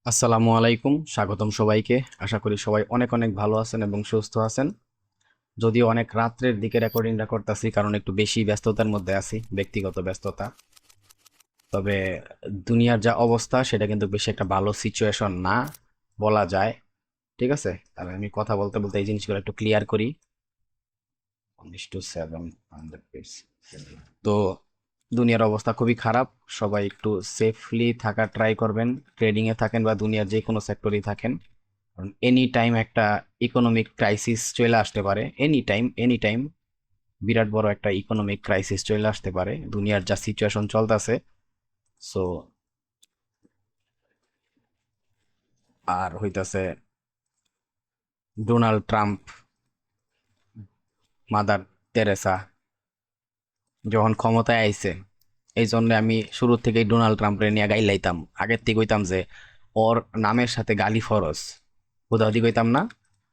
আসসালামু আলাইকুম, স্বাগতম সবাইকে। আশা করি সবাই অনেক অনেক ভালো আছেন এবং সুস্থ আছেন। যদিও অনেক রাত্রের দিকে রেকর্ডিংটা করতেছি, কারণ একটু বেশি ব্যস্ততার মধ্যে আছি, ব্যক্তিগত ব্যস্ততা। তবে দুনিয়ার যা অবস্থা সেটা কিন্তু বেশি একটা ভালো সিচুয়েশন না বলা যায়। ঠিক আছে, আর আমি কথা বলতে বলতে এই জিনিসগুলো একটু ক্লিয়ার করি। 1:7 তো দুনিয়ার অবস্থা খুবই খারাপ। সবাই একটু সেফলি থাকার ট্রাই করবেন, ট্রেডিং এ থাকেন বা দুনিয়ার যে কোনো সেক্টরেই থাকেন। কারণ এনি টাইম একটা ইকোনমিক ক্রাইসিস চলে আসতে পারে, এনি টাইম বিরাট বড় একটা ইকোনমিক ক্রাইসিস চলে আসতে পারে দুনিয়ার যা সিচুয়েশন চলতেছে। সো আর হইতাছে ডোনাল্ড ট্রাম্প, মাদার তেরেসা যখন ক্ষমতায় আইছে, এই জন্য আমি শুরু থেকেই ডোনাল্ড ট্রাম্পরে নিয়ে গাইলাইতাম। আগের থেকে কইতাম যে ওর নামের সাথে গালি ফরজ, হুদাহুদি কইতাম না,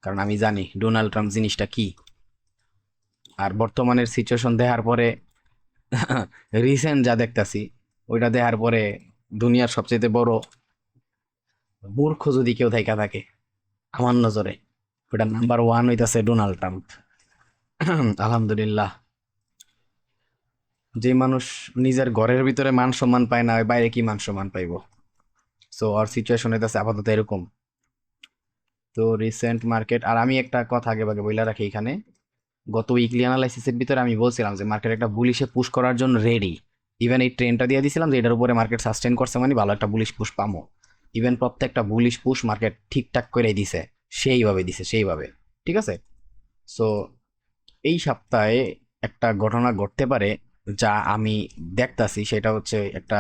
কারণ আমি জানি ডোনাল্ড ট্রাম্প জিনিসটা কি। আর বর্তমানের সিচুয়েশন দেখার পরে রিসেন্ট যা দেখতাছি, ওইটা দেখার পরে দুনিয়ার সবচেয়ে বড় মূর্খ যদি কেউ থাইকা থাকে আমার নজরে, ওটা নাম্বার ওয়ান হইতাছে ডোনাল্ড ট্রাম্প। আলহামদুলিল্লাহ, যে মানুষ নিজের ঘরের ভিতরে মান সম্মান পায় না, ওই বাইরে কি মান সম্মান পাইবো? সো আর সিচুয়েশন হইতাছে আপাতত এরকম। তো রিসেন্ট মার্কেট, আর আমি একটা কথা আগে ভাগে বইলা রাখি এখানে, গত উইকলি অ্যানালাইসিসের ভিতরে আমি বলছিলাম যে মার্কেট একটা বুলিশে পুশ করার জন্য রেডি। ইভেন এই ট্রেনটা দিয়ে দিছিলাম যে এটার উপরে মার্কেট সাস্টেন করছে মানে ভালো একটা বুলিশ পুশ পামো। ইভেন প্রত্যেকটা বুলিশ পুশ মার্কেট ঠিকঠাক করে দিছে, সেইভাবে দিছে সেইভাবে। ঠিক আছে। সো এই সপ্তাহে একটা ঘটনা ঘটতে পারে যা আমি দেখতাছি, সেটা হচ্ছে একটা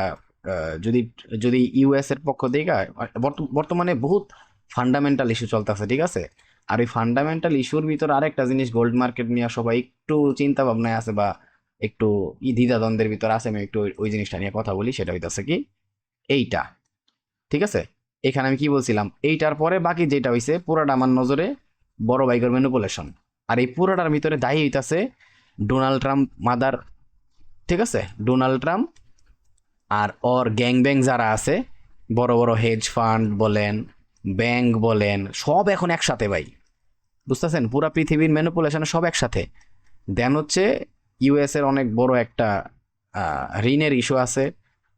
যদি যদি ইউএস এর পক্ষ থেকে বর্তমানে বহুত ফান্ডামেন্টাল ইস্যু চলতেছে। ঠিক আছে। আর ওই ফান্ডামেন্টাল ইস্যুর ভিতর আরেকটা জিনিস, গোল্ড মার্কেট নিয়ে সবাই একটু চিন্তা ভাবনায় আছে বা একটু দ্বিধাদ্বন্দ্বের ভিতর আছে। আমি একটু ওই জিনিসটা নিয়ে কথা বলি, সেটা হইতাছে কি এইটা। ঠিক আছে। এখানে আমি কি বলছিলাম, এইটার পরে বাকি যেটা হইছে পুরাটা আমার নজরে বড় বাইকের ম্যানিপুলেশন। আর এই পুরাটার ভিতরে দায়ী হইতাছে ডোনাল্ড ট্রাম্প মাদার। ঠিক আছে, ডোনাল্ড ট্রাম্প আর ওর গ্যাং ব্যাং যারা আছে, বড় বড় হেজ ফান্ড বলেন, ব্যাংক বলেন, সব এখন একসাথে ভাই। বুঝতেছেন, পুরা পৃথিবীর ম্যানিপুলেশন সব একসাথে। দেন হচ্ছে ইউএস এর অনেক বড় একটা ঋণের ইস্যু আছে।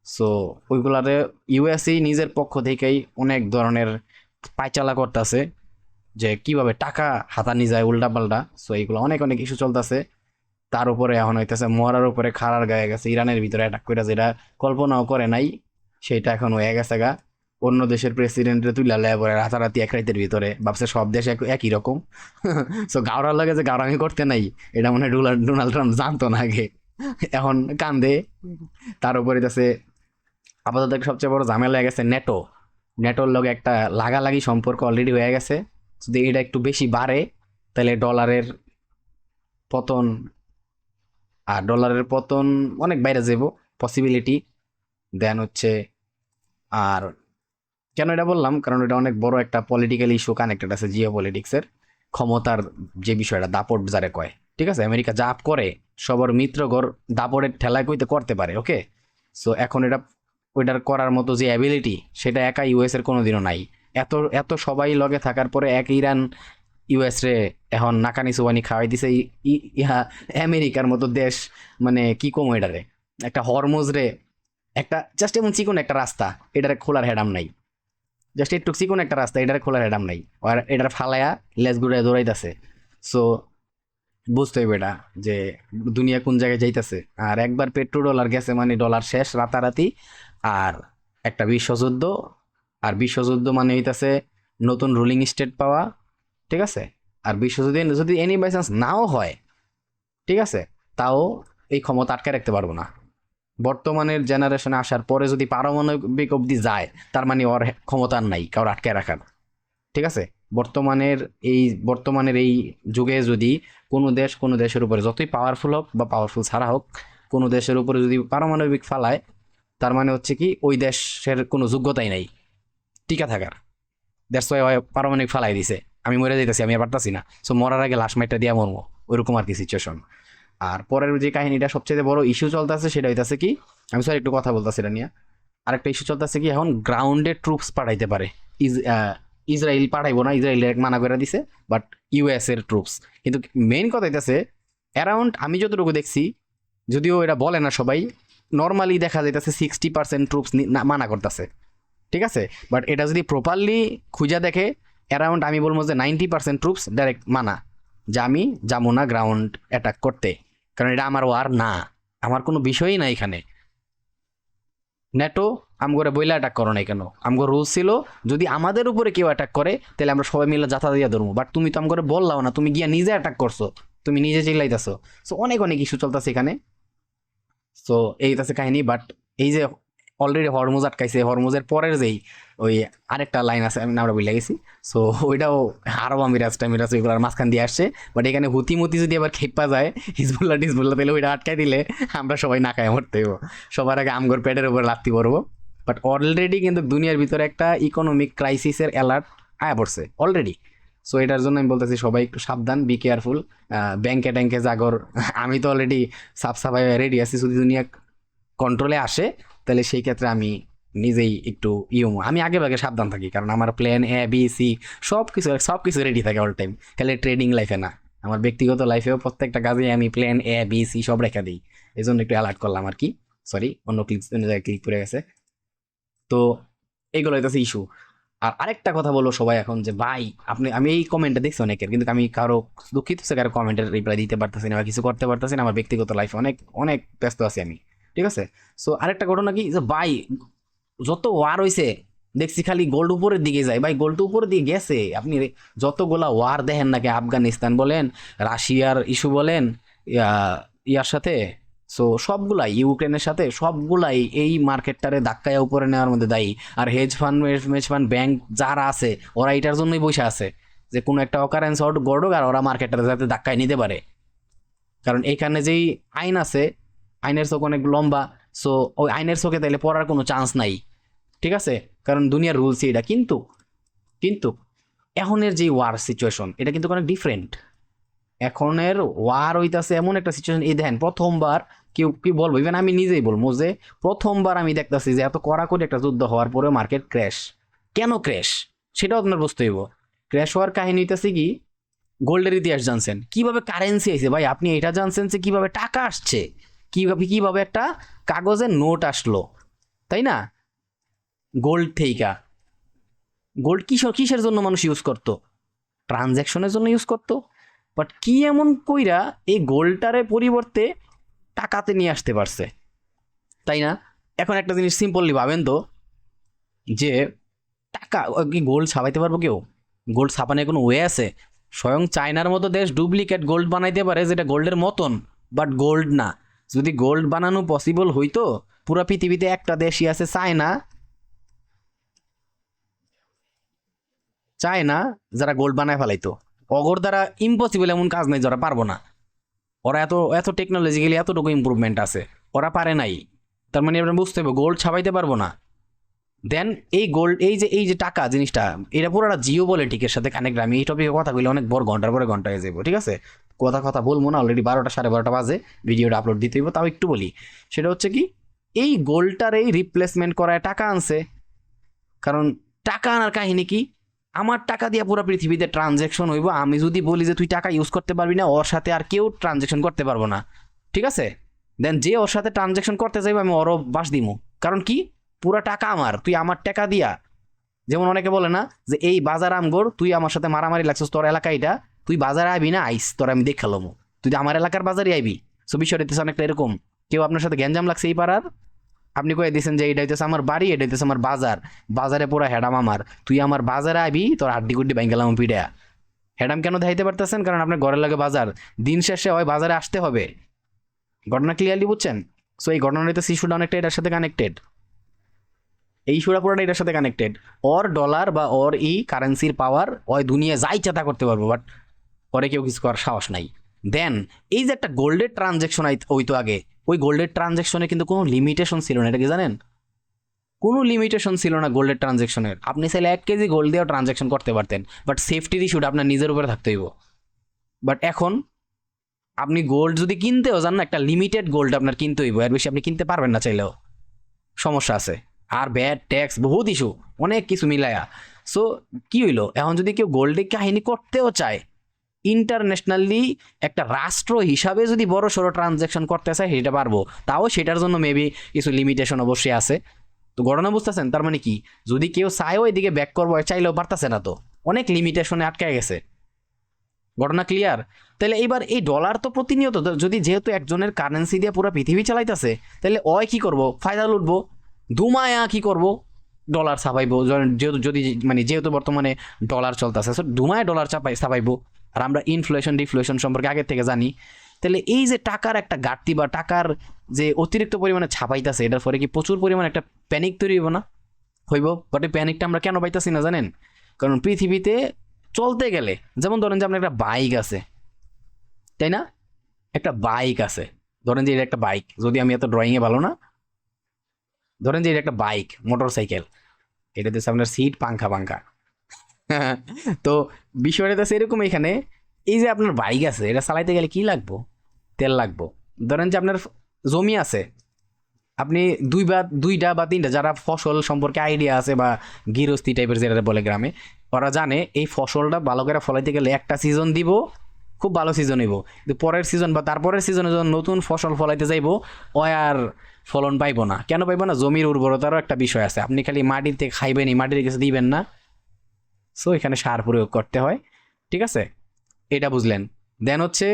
সো ওইগুলারে ইউএসই নিজের পক্ষ থেকেই অনেক ধরনের পায়চালা করতেছে যে কিভাবে টাকা হাতানি যায় উল্টা পাল্টা। সো এইগুলো অনেক অনেক ইস্যু চলতেছে। তার উপরে এখন হইতেছে মরার উপরে খাড়ার গায়ে গেছে, ইরানের ভিতরে অ্যাটাক করে যেটা কল্পনাও করে নাই, সেটা এখন হয়ে গেছে গা। অন্য দেশের প্রেসিডেন্টের তুইলা লেয়া পরে রাতারাতি এক রাইতের ভিতরে ভাবছে সব দেশ একই রকম। সো গাওরার লাগে যে গাওরামি করতে নাই, এটা মনে হয় ডোনাল্ড ট্রাম্প জানতো না আগে, এখন কান্দে। তার উপরে আছে আপাতত সবচেয়ে বড় ঝামেলা হয়ে গেছে নেটো। নেটোর লগে একটা লাগালাগি সম্পর্ক অলরেডি হয়ে গেছে। যদি এটা একটু বেশি বাড়ে তাহলে ডলারের পতন, আর ডলারের পতন অনেক বাইরে যাব পসিবিলিটি। দেন হচ্ছে, আর কেন এটা বললাম, কারণ এটা অনেক বড় একটা পলিটিক্যাল ইস্যু কানেক্টেড আছে জিও পলিটিক্সের, ক্ষমতার যে বিষয়টা দাপট যারে কয়। ঠিক আছে, আমেরিকা জাপ করে সবার মিত্রগর দাপটের ঠেলায় কইতে করতে পারে। ওকে। সো এখন এটা ওইটার করার মতো যে অ্যাবিলিটি, সেটা একা ইউএস এর কোনোদিনও নাই। এত এত সবাই লগে থাকার পরে এক ইরান ইউএস রে এখন নাকানি সুবানি খাওয়াই দিছে ইহা আমেরিকার মতো দেশ। মানে কি কম এটারে, একটা হরমুজ রে, একটা জাস্ট এমন চিকন একটা রাস্তা, এটারে খোলার হেডাম নাই। জাস্ট একটু চিকন একটা রাস্তা, এটারে খোলার হেডাম নাই, আর এটার ফালায়া লেজ গুড়ায় দৌড়াইতেছে। সো বুঝতে হবে এটা যে দুনিয়া কোন জায়গায় যাইতেছে। আর একবার পেট্রো ডলার গেছে মানে ডলার শেষ রাতারাতি। আর একটা বিশ্বযুদ্ধ, আর বিশ্বযুদ্ধ মানে হইতাছে নতুন রুলিং স্টেট পাওয়া। ঠিক আছে। আর বিশ্বযুদ্ধ যদি এনি বাই চান্স নাও হয়, ঠিক আছে, তাও এই ক্ষমতা আটকে রাখতে পারবো না। বর্তমানের জেনারেশনে আসার পরে যদি পারমাণবিক অবধি যায়, তার মানে ওর ক্ষমতা আর নাই কারোর আটকে রাখার। ঠিক আছে। বর্তমানের বর্তমানের এই যুগে যদি কোনো দেশের উপরে যতই পাওয়ারফুল হোক বা পাওয়ারফুল ছাড়া হোক, কোনো দেশের উপরে যদি পারমাণবিক ফালায়, তার মানে হচ্ছে কি ওই দেশের কোনো যোগ্যতাই নাই টিকা থাকার। দ্যাটস ওয়াই পারমাণবিক ফালাই দিছে। আমি মরে যাইতেছি, আমি আর পারতাছি না, সো মরার আগে লাশ মাইটটা দিয়া মরবো, ওইরকম আর কি সিচুয়েশন। আর পরের যে কাহিনীটা সবচেয়ে বড় ইস্যু চলতেছে সেটা হইতাছে কি, আমি স্যার একটু কথা বলতেছি এটা নিয়ে। আরেকটা ইস্যু চলতেছে কি, এখন গ্রাউন্ডে ট্রুপস পাঠাইতে পারে। ইসরায়েল পাঠাইবো না, ইসরায়েল মানা করে দিছে, বাট ইউএস এর ট্রুপস। কিন্তু মেইন কথা হইতেছে অ্যারাউন্ড আমি যতটুকু দেখছি, যদিও এটা বলে না সবাই, নর্মালি দেখা যাইতেছে 60% ট্রুপস মানা করতেছে, ঠিক আছে। বাট এটা যদি প্রপারলি খুঁজা দেখে, অ্যারাউন্ড আমি বলবো যে 90% ট্রুপস ডাইরেক্ট মানা, যে আমি যাবো না গ্রাউন্ড অ্যাটাক করতে, কারণ এটা আমার ওয়ার না, আমার কোনো বিষয়ই না এখানে। নেটো আমগরে বইলা অ্যাটাক করো নাই কেন? আমগো রুলস ছিল যদি আমাদের উপরে কেউ অ্যাটাক করে তাহলে আমরা সবাই মিলে যাতা দিয়া ধরবো, বাট তুমি তো আমগরে বললাও না, তুমি গিয়া নিজে অ্যাটাক করছো, তুমি নিজে চিল্লাইতেছো। সো অনেক অনেক ইস্যু চলতেছে এখানে। সো এইটাছে কাহিনী। বাট এই যে অলরেডি হরমুজ আটকাইছে, হরমুজের পরের যেই ওই আরেকটা লাইন আছে, আমি নামটা ভুলে গেছি। সো ওইটাও আরব আমিরাজ টামিরাজ ওইগুলোর মাঝখান দিয়ে আসছে। বাট এখানে হুতিমতি যদি আবার খেপা যায় হিজবুল্লাহ টিজবুল্লাহ, তাহলে ওইটা আটকাই দিলে আমরা সবাই না খায় মরতে হইব, সবার আগে আমগর পেটের উপর লাত্তি পড়বো। বাট অলরেডি কিন্তু দুনিয়ার ভিতরে একটা ইকোনমিক ক্রাইসিসের অ্যালার্ট আয়া পড়ছে অলরেডি। সো এটার জন্য আমি বলতেছি সবাই একটু সাবধান, বি কেয়ারফুল। ব্যাংকে ট্যাঙ্কে জাগর, আমি তো অলরেডি সাফ সাফাই রেডি আছি, যদি দুনিয়া কন্ট্রোলে আসে তাহলে সেই ক্ষেত্রে আমি নিজেই একটু আমি আগে ভাগে সাবধান থাকি, কারণ আমার প্ল্যান এ বি সি সব কিছু রেডি থাকে অল টাইম, খালি ট্রেডিং লাইফে না, আমার ব্যক্তিগত লাইফেও প্রত্যেকটা কাজে আমি প্ল্যান এ বি সি সব রেখে দিই। এই জন্য একটু অ্যালার্ট করলাম আর কি। সরি, অন্য জায়গায় ক্লিক করে গেছে। তো এইগুলো হইতেছে ইস্যু। আর আরেকটা কথা বলবো সবাই এখন, যে ভাই আমি এই কমেন্টটা দেখছি অনেকের, কিন্তু আমি কারো দুঃখিত হচ্ছে কারো কমেন্টের রিপ্লাই দিতে পারতেছি না বা কিছু করতে পারতেছি না, আমার ব্যক্তিগত লাইফে অনেক অনেক ব্যস্ত আছি আমি, ঠিক আছে। সো আরেকটা ঘটনা কি, যে ভাই যত ওয়ার হইছে দেখছি খালি গোল্ড উপরের দিকে যায়, ভাই গোল্ড উপরের দিকে গেছে। আপনি যতগুলা ওয়ার দেখেন নাকি, আফগানিস্তান বলেন, রাশিয়ার ইস্যু বলেন, ইয়ার সাথে, সো সবগুলাই ইউক্রেনের সাথে, সবগুলাই এই মার্কেটটারে ধাক্কায় উপরে নেওয়ার মধ্যে দায়ী। আর হেজ ফান্ড ব্যাংক যারা আছে ওরা এটার জন্যই বসে আছে, যে কোনো একটা অকারেন্স গড়ুক আর ওরা মার্কেটটারে যাতে ধাক্কায় নিতে পারে। কারণ এখানে যেই আইন আছে, আইনের চোখ অনেক লম্বা। সো ওই আইনের চোখে তাইলে পড়ার কোনো চান্স নাই, ঠিক আছে, কারণ দুনিয়ার রুলস এটা। কিন্তু কিন্তু এখনের যে ওয়ার সিচুয়েশন এটা কিন্তু অনেক ডিফারেন্ট। এখনের ওয়ার হইতাছে এমন একটা সিচুয়েশন, এই দেখেন প্রথমবার কেউ কি বলবো, ইভেন আমি নিজেই বলবো যে প্রথমবার আমি দেখতেছি যে এত কড়াকড়ি একটা যুদ্ধ হওয়ার পরেও মার্কেট ক্র্যাশ। কেন ক্র্যাশ সেটাও আপনার বুঝতে হইব। ক্র্যাশ হওয়ার কাহিনী হইতেছে কি, গোল্ডের ইতিহাস জানছেন, কিভাবে কারেন্সি আইছে ভাই, আপনি এটা জানছেন যে কিভাবে টাকা আসছে, কিভাবে একটা কাগজের নোট আসলো, তাই না? গোল্ড থেইকা, গোল্ড কিসের জন্য মানুষ ইউজ করতো? ট্রানজ্যাকশনের জন্য ইউজ করতো। বাট কি এমন কইরা এই গোল্ডটারে পরিবর্তে টাকাতে নিয়ে আসতে পারছে, তাই না? এখন একটা জিনিস সিম্পলি ভাবেন তো, যে টাকা কি গোল্ড ছাপাইতে পারবো কেউ? গোল্ড ছাপানোর কোনো ওয়ে আছে? স্বয়ং চায়নার মতো দেশ ডুপ্লিকেট গোল্ড বানাইতে পারে যেটা গোল্ডের মতন, বাট গোল্ড না। যদি গোল্ড বানানো পসিবল হইতো, পুরো পৃথিবীতে একটা দেশই আছে চায়না, চায়না যারা গোল্ড বানায় ফেলাইতো। অগর দ্বারা ইম্পসিবল এমন কাজ নাই যারা পারবো না। ওরা এত এত টেকনোলজিক্যালি এতটুকু ইম্প্রুভমেন্ট আছে, ওরা পারে নাই। তার মানে আপনার বুঝতে হবে গোল্ড ছাপাইতে পারবো না। দেন এই গোল্ড, এই যে টাকা জিনিসটা, এটা পুরোটা জিও পলিটিকের সাথে কানেক্ট। আমি এই টপিকে কথা বলি অনেক বড়, ঘন্টার পরে ঘন্টা হয়ে যাবো, ঠিক আছে। কথা বলবো না, অলরেডি 12টা 12:30 বাজে, ভিডিওটা আপলোড দিতে হইব। তাও একটু বলি, সেটা হচ্ছে কি, এই গোল্ডটার এই রিপ্লেসমেন্ট করায় টাকা আনছে। কারণ টাকা আনার কাহিনী কি, আমার টাকা দিয়ে পুরো পৃথিবীতে ট্রানজ্যাকশন হইব। আমি যদি বলি যে তুই টাকা ইউজ করতে পারবি না, ওর সাথে আর কেউ ট্রানজ্যাকশন করতে পারবো না, ঠিক আছে। দেন যে ওর সাথে ট্রানজ্যাকশন করতে যাইব আমি ওরও বাস দিমু। কারণ কি, পুরো টাকা আমার, তুই আমার টাকা দিয়া। যেমন অনেকে বলে না যে এই বাজার আমগোর, তুই আমার সাথে মারামারি লাগছিস, তোর এলাকা এটা, তুই বাজারে আইবি না, আইস তোর আমি দেখালাম, তুই আমার এলাকার বাজারে আইবি। সো বিষয়টা হচ্ছে অনেকটা এরকম, কেউ আপনার সাথে গ্যাঞ্জাম লাগছে এই পাড়ার, আপনি কয়ে দিয়েছেন যে এটা হইতেছে আমার বাড়ি, এটা হইতেছে আমার বাজার, বাজারে পুরো হেডাম আমার, তুই আমার বাজারে আইবি, তোর হাড্ডি গুড্ডি ভাঙ্গেলাম পিড়া। হেডাম কেন দেখাইতে পারতেছেন? কারণ আপনার ঘরের লাগে বাজার, দিন শেষে হয় বাজারে আসতে হবে। ঘটনা ক্লিয়ারলি বুঝছেন? সো এই ঘটনা হইতেছে ইস্যুটা অনেকটা এটার সাথে কানেক্টেড, এই ইস্যুটা পুরোটা এটার সাথে কানেক্টেড। ওর ডলার বা ওর কারেন্সির পাওয়ার, ওই দুনিয়া যাই চেতা করতে পারবো, বাট পরে কেউ কিছু করার সাহস নাই। দেন এই যে একটা গোল্ডের ট্রানজ্যাকশন হইতো আগে, ওই গোল্ডের ট্রানজ্যাকশনে কিন্তু কোনো লিমিটেশন ছিল না, এটা কি জানেন? কোনো লিমিটেশন ছিল না গোল্ডের ট্রানজ্যাকশনের। আপনি চাইলে 1 কেজি গোল্ড দিয়েও ট্রানজ্যাকশন করতে পারতেন, বাট সেফটির ইস্যুটা আপনার নিজের উপরে থাকতে হইব। বাট এখন আপনি গোল্ড যদি কিনতেও যান না, একটা লিমিটেড গোল্ড আপনার কিনতে হইব, এর বেশি আপনি কিনতে পারবেন না চাইলেও, সমস্যা আছে। আর ব্যাড ট্যাক্স বহুত ইস্যু, অনেক কিছু মিলায়া। সো কি হইলো, এখন যদি কেউ গোল্ডে কাহিনী করতেও চায়, ইন্টারন্যাশনালি একটা রাষ্ট্র হিসাবে যদি বড় সড়ো ট্রানজ্যাকশন করতে চায় সেটা পারবো, তাও সেটার জন্য মেবি কিছু লিমিটেশন অবশ্যই আছে। তো ঘটনা বুঝতেছেন, তার মানে কি, যদি কেউ চায়ও এদিকে ব্যাক করবো, চাইলেও পারতেছে না, তো অনেক লিমিটেশনে আটকায় গেছে। ঘটনা ক্লিয়ার? তাহলে এইবার এই ডলার তো প্রতিনিয়ত যদি যেহেতু একজনের কারেন্সি দিয়ে পুরো পৃথিবী চালাইতেছে, তাহলে ওই কি করব, ফায়দা লুটবো, ধুমায়া কি করব, ডলার ছাপাইবো। যেহেতু যদি মানে যেহেতু বর্তমানে ডলার চলতেছে, ধুমায় ডলার ছাপাইবো। আর আমরা ইনফ্লেশন ডিফ্লেশন সম্পর্কে আগে থেকে জানি। তাহলে এই যে টাকার একটা ঘাটতি বা টাকার যে অতিরিক্ত পরিমাণে ছাপাইতেছে, এটার পরে কি প্রচুর পরিমাণে একটা প্যানিক তৈরি হইব না? হইব। বাট এই প্যানিকটা আমরা কেন পাইতেছি না জানেন? কারণ পৃথিবীতে চলতে গেলে, যেমন ধরেন যে আপনার একটা বাইক আছে, তাই না? একটা বাইক আছে, ধরেন যে এটা একটা বাইক, যদি আমি এত ড্রয়িংয়ে ভালো না, ধরেন যে এটা একটা বাইক, মোটর সাইকেল, এটাতে আপনার সিট পাংখা পাংখা। তো বিষয়টা তো এরকম, এখানে এই যে আপনার বাইক আছে, এটা চালাইতে গেলে কি লাগবো? তেল লাগবো। ধরেন যে আপনার জমি আছে, আপনি দুইটা বা তিনটা, যারা ফসল সম্পর্কে আইডিয়া আছে বা গৃহস্থী টাইপের যেটা বলে গ্রামে, ওরা জানে এই ফসলটা ভালো করে ফলাইতে গেলে একটা সিজন দিব, খুব ভালো সিজন হইব, কিন্তু পরের সিজন বা তারপরের সিজনে যখন নতুন ফসল ফলাইতে যাইবো, ও আর ফলন পাইবো না। কেন পাইবো না? জমির উর্বরতারও একটা বিষয় আছে, আপনি খালি মাটিতে খাইবেনই, মাটির কিছু দিবেন না। সো এখানে সার প্রয়োগ করতে হয়, ঠিক আছে? এটা বুঝলেন। দেন হচ্ছে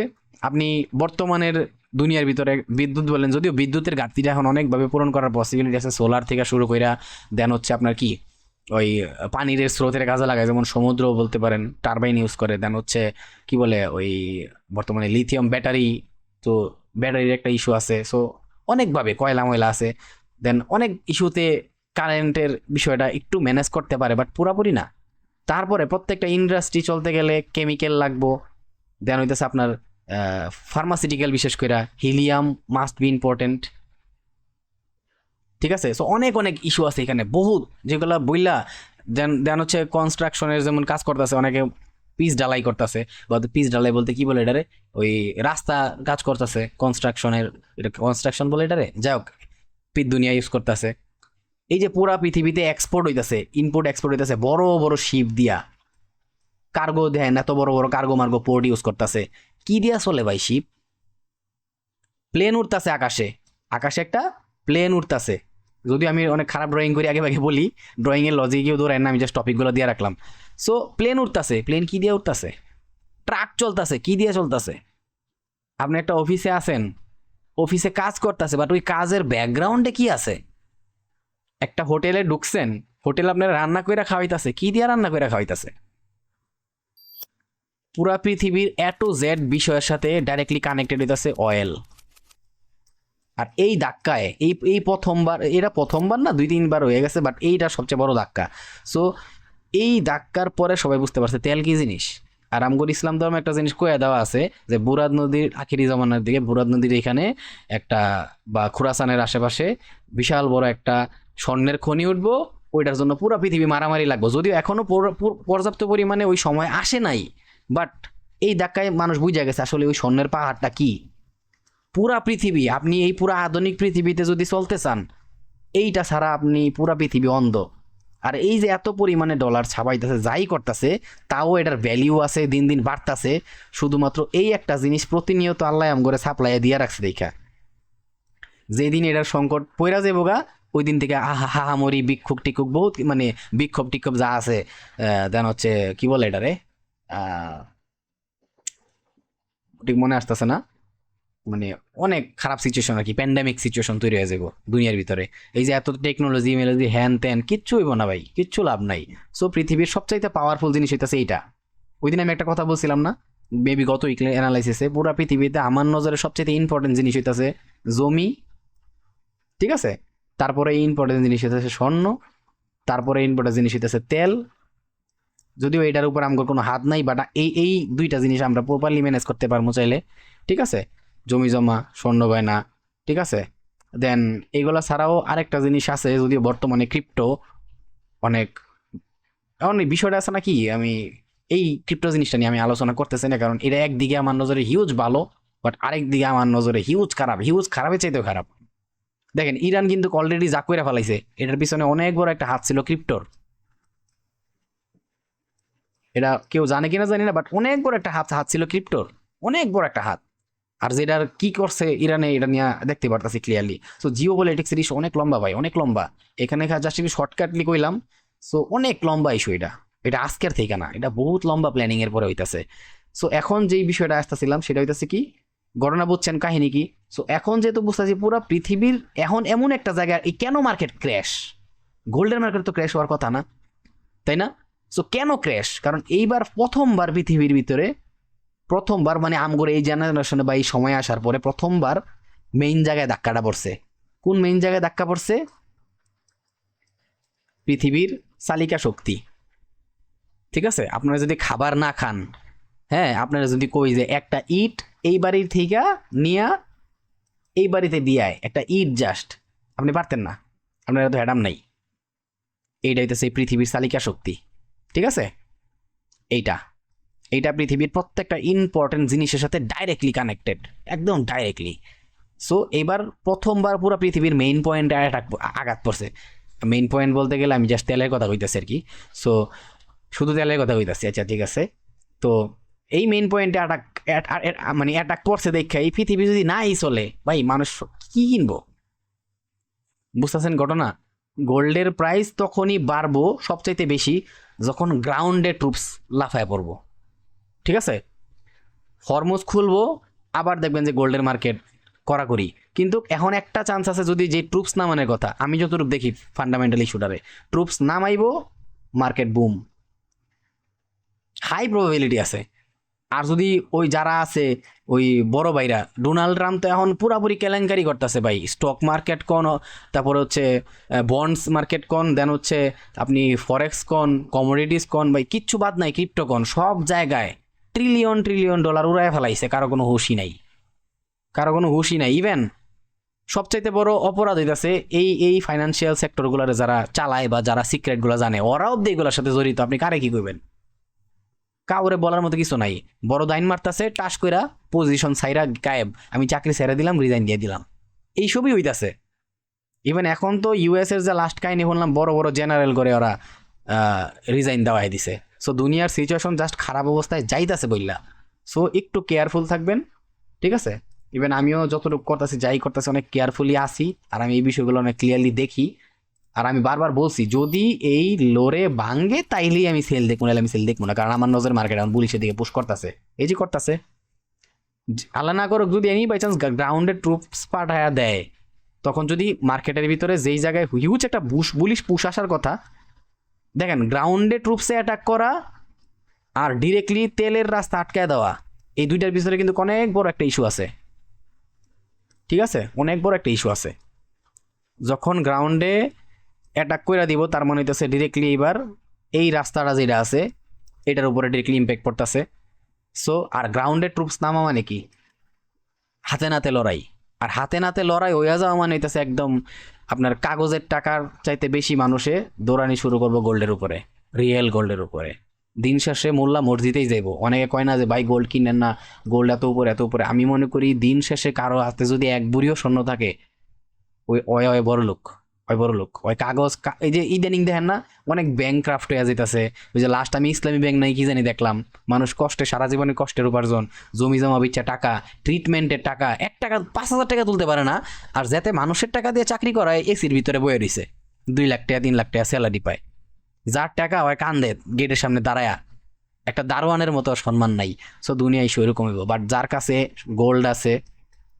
আপনি বর্তমানের দুনিয়ার ভিতরে বিদ্যুৎ বলেন, যদিও বিদ্যুতের ঘাটতিটা এখন অনেকভাবে পূরণ করার পসিবিলিটি আছে, সোলার থেকে শুরু কইরা। দেন হচ্ছে আপনার কি ওই পানির স্রোতের কাজে লাগায়, যেমন সমুদ্র বলতে পারেন, টারবাইন ইউজ করে। দেন হচ্ছে কি বলে ওই বর্তমানে লিথিয়াম ব্যাটারি, তো ব্যাটারির একটা ইস্যু আছে। সো অনেকভাবে কয়লা ময়লা আছে। দেন অনেক ইস্যুতে কারেন্টের বিষয়টা একটু ম্যানেজ করতে পারে, বাট পুরাপুরি না। তারপরে প্রত্যেকটা ইন্ডাস্ট্রি চলতে গেলে কেমিক্যাল লাগবো। দেন হইতেছে আপনার ফার্মাসিউটিক্যাল, বিশেষ করে হিলিয়াম মাস্ট বি ইম্পর্টেন্ট, ঠিক আছে? সো অনেক অনেক ইস্যু আছে এখানে বহুত, যেগুলো বইলা। দেন দেন হচ্ছে কনস্ট্রাকশনের যেমন কাজ করতেছে অনেকে, পিচ ঢালাই করতেছে, বা পিচ ঢালাই বলতে কি বলে এটারে, ওই রাস্তা কাজ করতেছে কনস্ট্রাকশনের, এটা কনস্ট্রাকশন বলে এটারে, যাই হোক, পিচ দুনিয়া ইউজ করতেছে। এই যে পুরা পৃথিবীতে এক্সপোর্ট হইতেছে, ইম্পোর্ট এক্সপোর্ট হইতেছে বড় বড় শিপ দিয়া, কার্গো দেন, এত বড় বড় কার্গো মার্গো পোর্ট ইউজ করতেছে। কি দিয়া চলে ভাই শিপ? প্লেন উঠতেছে আকাশে, আকাশে একটা প্লেন উঠতেছে। যদি আমি অনেক খারাপ ড্রয়িং করি, আগে আগে বলি, ড্রয়িং এর লজিকেও ধরেন না, আমি জাস্ট টপিকগুলো দিয়ে রাখলাম। সো প্লেন উঠতেছে, প্লেন কি দিয়ে উঠতেছে? ট্রাক চলতেছে, কি দিয়ে চলতেছে? আপনি একটা অফিসে আছেন, অফিসে কাজ করতেছে, বাট ওই কাজের ব্যাকগ্রাউন্ডে কি আছে? একটা হোটেলে ঢুকছেন, হোটেল আপনার রান্না করে খাওয়াইতেছে, কি দিয়ে রান্না করে খাওয়াইতেছে? পুরা পৃথিবীর এ টু জেড বিষয়ের সাথে ডাইরেক্টলি কানেক্টেড হইতেছে অয়েল। আর এই ধাক্কায় এই এই প্রথমবার, এটা প্রথমবার না, দুই তিনবার হয়ে গেছে, বাট এইটা সবচেয়ে বড় ধাক্কা। সো এই ধাক্কার পরে সবাই বুঝতে পারছে তেল কি জিনিস। আর আমগর ইসলাম ধর্মে একটা জিনিস কয়ে দেওয়া আছে যে বুরাদ নদীর আখিরি জমানার দিকে, বুরাদ নদীর এখানে একটা, বা খুরাসানের আশেপাশে বিশাল বড় একটা স্বর্ণের খনি উঠবো, ওইটার জন্য পুরো পৃথিবী মারামারি লাগবো। যদিও এখনো পর্যাপ্ত পরিমাণে ওই সময় আসে নাই, বাট এই ধাক্কায় মানুষ বুঝে গেছে আসলে ওই স্বর্ণের পাহাড়টা কি। পুরা পৃথিবী, আপনি এই পুরা আধুনিক পৃথিবীতে যদি চলতে চান, এইটা ছাড়া আপনি পুরা পৃথিবী অন্ধ। আর এই যে এত পরিমাণে ডলার ছাপাইতেছে, যাই করতেছে, তাও এটার ভ্যালিউ আছে, দিন দিন বাড়তেছে, শুধুমাত্র এই একটা জিনিস প্রতিনিয়ত আল্লাহ আমগরে সাপ্লাই দিয়ে রাখছে দেখা। যেদিন এটার সংকট পইরা যাবো গা, ওই দিন থেকে হাহামরি বিক্ষোভ টিক্ষোভ বহুত, মানে বিক্ষোভ টিক্ষোভ যা আছে, দেন হচ্ছে কি বলে এটারে, ঠিক মনে আসতেছে না, মানে অনেক খারাপ সিচুয়েশন আর কি, প্যান্ডামিক সিচুয়েশন তৈরি হয়ে যাবো দুনিয়ার ভিতরে। এই যে এত টেকনোলজি মেলজি হ্যান ত্যান, কিচ্ছু হইব না ভাই, কিচ্ছু লাভ নাই। সো পৃথিবীর সবচাইতে পাওয়ারফুল জিনিস হইতেছে এইটা। ওই দিন আমি একটা কথা বলছিলাম না, মেবি গত উইকলি অ্যানালাইসিসে, পুরো পৃথিবীতে আমার নজরে সবচাইতে ইম্পর্টেন্ট জিনিস হইতেছে জমি, ঠিক আছে? তারপরে ইম্পর্টেন্ট জিনিস হইতেছে স্বর্ণ, তারপরে ইম্পর্টেন্ট জিনিস হইতেছে তেল। যদিও এটার উপর আমার কোনো হাত নাই, বাট এই এই দুইটা জিনিস আমরা প্রপারলি ম্যানেজ করতে পারবো চাইলে, ঠিক আছে? জমি জমা, স্বর্ণ গয়না, ঠিক আছে? দেন এগুলা ছাড়াও আরেকটা জিনিস আছে, যদিও বর্তমানে ক্রিপ্টো অনেক, এখন এই বিষয়টা আছে নাকি, আমি এই ক্রিপ্টো জিনিসটা নিয়ে আমি আলোচনা করতেছি না, কারণ এটা একদিকে আমার নজরে হিউজ ভালো, বাট আরেক দিকে আমার নজরে হিউজ খারাপ, হিউজ খারাপের চাইতেও খারাপ। দেখেন ইরান কিন্তু অলরেডি যা কইরা ফেলাইছে, এটার পিছনে অনেক বড় একটা হাত ছিল ক্রিপ্টোর। এটা কেউ জানে কিনা জানি না, বাট অনেক বড় একটা হাত হাত ছিল ক্রিপ্টোর, অনেক বড় একটা হাত। আর যেটার কি করছে ইরানে এটা নিয়ে দেখতে পারতাছি ক্লিয়ারলি। সো জিও পলিটিক্সের ইস্যু অনেক লম্বা ভাই, অনেক লম্বা। এখানে জাস্ট একটু শর্টকাটলি কইলাম। সো অনেক লম্বা ইস্যু এটা, এটা আজকের থেকে না, এটা বহুত লম্বা প্ল্যানিং এর পরে হইতাছে। সো এখন যেই বিষয়টা আসতেছিলাম সেটা হইতাছে কি, ঘটনা বুঝছেন কাহিনী কি। সো এখন যেহেতু বুঝতেছি পুরো পৃথিবীর এখন এমন একটা জায়গায় এই কেন মার্কেট ক্র্যাশ, গোল্ডের মার্কেট তো ক্র্যাশ হওয়ার কথা না, তাই না? সো কেন ক্র্যাশ? কারণ এইবার প্রথমবার পৃথিবীর ভিতরে, প্রথমবার মানে আমগরে এই জেনারেশনে বা এই সময় আসার পরে প্রথমবার মেইন জায়গায় ধাক্কাটা পড়ছে। কোন মেইন জায়গায় ধাক্কা পড়ছে? পৃথিবীর চালিকা শক্তি। ঠিক আছে, আপনারা যদি খাবার না খান, হ্যাঁ, আপনারা যদি কই যে একটা ইট এই বাড়ির থেকে নিয়া এই বাড়িতে দিয়ায় একটা ইট জাস্ট, আপনি পারতেন না, আপনারা তো হ্যাডাম নাই। এইটা হইতেছে এই পৃথিবীর চালিকা শক্তি। ঠিক আছে, এইটা এইটা পৃথিবীর প্রত্যেকটা ইম্পর্টেন্ট জিনিসের সাথে ডাইরেক্টলি কানেক্টেড, একদম ডাইরেক্টলি। সো এবার প্রথমবার পুরো পৃথিবীর মেইন পয়েন্টে আঘাত পড়ছে। মেইন পয়েন্ট বলতে গেলে আমি জাস্ট তেলের কথা কইতেছি আর কি। সো শুধু তেলের কথা কইতেছি, আচ্ছা ঠিক আছে। তো এই মেইন পয়েন্টে মানে অ্যাটাক পড়ছে দেখে এই পৃথিবী যদি নাই চলে ভাই, মানুষ কি কিনবো? বুঝতেছেন ঘটনা? গোল্ডের প্রাইস তখনই বাড়বো সবচাইতে বেশি যখন গ্রাউন্ডে ট্রুপস লাফায় পড়বো। ঠিক আছে, হরমুজ খুলবো, আবার দেখবেন যে গোল্ডের মার্কেট কড়াকড়ি। কিন্তু এখন একটা চান্স আছে, যদি যে ট্রুপস নামানোর কথা আমি যতটুকু দেখি ফান্ডামেন্টাল ইস্যুটারে, ট্রুপস নামাইবো, মার্কেট বুম, হাই প্রবাবিলিটি আছে। আর যদি ওই যারা আছে ওই বড় ভাইরা, ডোনাল্ড ট্রাম্প তো এখন পুরাপুরি কেলেঙ্কারি করতেছে ভাই, স্টক মার্কেট কোন, তারপরে হচ্ছে বন্ডস মার্কেট কোন, দেন হচ্ছে আপনি ফরেক্স কোন, কমোডিটিস কোন, ভাই কিচ্ছু বাদ নাই, ক্রিপ্টো কোন, সব জায়গায় ট্রিলিয়ন ট্রিলিয়ন ডলার উড়ায় ফেলাইছে, কারো কোনো হুঁশই নাই, কারো কোনো হুঁশই নাই। ইভেন সবচাইতে বড় অপরাধ হইতাছে এই এই ফাইন্যান্সিয়াল সেক্টরগুলোরে যারা চালায় বা যারা সিক্রেটগুলো জানে, ওরাও এগুলোর সাথে জড়িত, আপনি কারে কি করবেন? কাউরে বলার মতো কিছু নাই। বড় দাইন মারতাছে, টাস কইরা পজিশন সাইরা গায়েব, আমি চাকরি ছেড়ে দিলাম, রিজাইন দিয়ে দিলাম, এইসবই হইতাছে। ইভেন এখন তো ইউএস এর যে লাস্ট কাহিনী শুনলাম, বড় বড় জেনারেল করে ওরা রিজাইন দেওয়াই দিছে। সো দুনিয়ার সিচুয়েশন জাস্ট খারাপ অবস্থায় যাইতাছে বললা। সো একটু কেয়ারফুল থাকবেন, ঠিক আছে? ইভেন আমিও যতটুকু করতেছি, যাই করতেছি, অনেক কেয়ারফুলি আসি, আর আমি এই বিষয়গুলো অনেক ক্লিয়ারলি দেখি। আর আমি বারবার বলছি, যদি এই লোরে ভাঙ্গে তাইলেই আমি সেল দেখবো, নাহলে আমি সেল দেখবো না, কারণ আমার নজর মার্কেট এখন পুলিশের দিকে পুশ করতেছে, এই যে করতেছে। আল্লাহ না করুক যদি এনি বাই চান্স গ্রাউন্ডে ট্রুপস পাঠায়া দেয়, তখন যদি মার্কেটের ভিতরে যেই জায়গায় হিউজ একটা বুলিশ পুশ আসার কথা, দেখেন গ্রাউন্ডে ট্রুপসে অ্যাটাক করা আর ডিরেক্টলি তেলের রাস্তা আটকায় দেওয়া, এই দুইটার ভিতরে কিন্তু অনেক বড় একটা ইস্যু আছে। ঠিক আছে, অনেক বড় একটা ইস্যু আছে। যখন গ্রাউন্ডে অ্যাটাক করে দিব, তার মানে হইতেছে ডিরেক্টলি এবার এই রাস্তাটা যেটা আছে এটার উপরে ডিরেক্টলি ইম্প্যাক্ট পড়তেছে। সো আর গ্রাউন্ডে ট্রুপস নামা মানে কি? হাতে নাতে লড়াই। আর হাতে নাতে লড়াই হইয়া যাওয়া মানে হইতেছে একদম আপনার কাগজের টাকার চাইতে বেশি মানুষে দৌড়ানি শুরু করবো গোল্ডের উপরে, রিয়েল গোল্ডের উপরে। দিন শেষে মোল্লা মসজিদেই যাইবো। অনেকে কয় না যে ভাই গোল্ড কিনেন না, গোল্ড এত উপরে এত উপরে। আমি মনে করি দিন শেষে কারো হাতে যদি এক বুড়িও স্বর্ণ থাকে, ওই ওই ওই বড় লোক, ওই বড় লোক, ওই কাগজ এই যে ইদানিং দেখেন না অনেক ব্যাংক ক্রাফট হয়ে যেতেছে। ওই যে লাস্ট আমি ইসলামী ব্যাংক নাই কি জানি দেখলাম, মানুষ কষ্টে, সারা জীবনের কষ্টের উপার্জন, জমি জমা বিচ্ছা টাকা, ট্রিটমেন্টের টাকা, 1 টাকা 5,000 টাকা তুলতে পারে না। আর যাতে মানুষের টাকা দিয়ে চাকরি করায় এসির ভিতরে বয়ে রইছে, 2 লাখ টাকা 3 লাখ টাকা স্যালারি পায়। যার টাকা হয় কান্দে গেটের সামনে দাঁড়ায়া, একটা দারোয়ানের মতো সম্মান নাই। সো দুনিয়ায় সেরকম হইব। বাট যার কাছে গোল্ড আছে,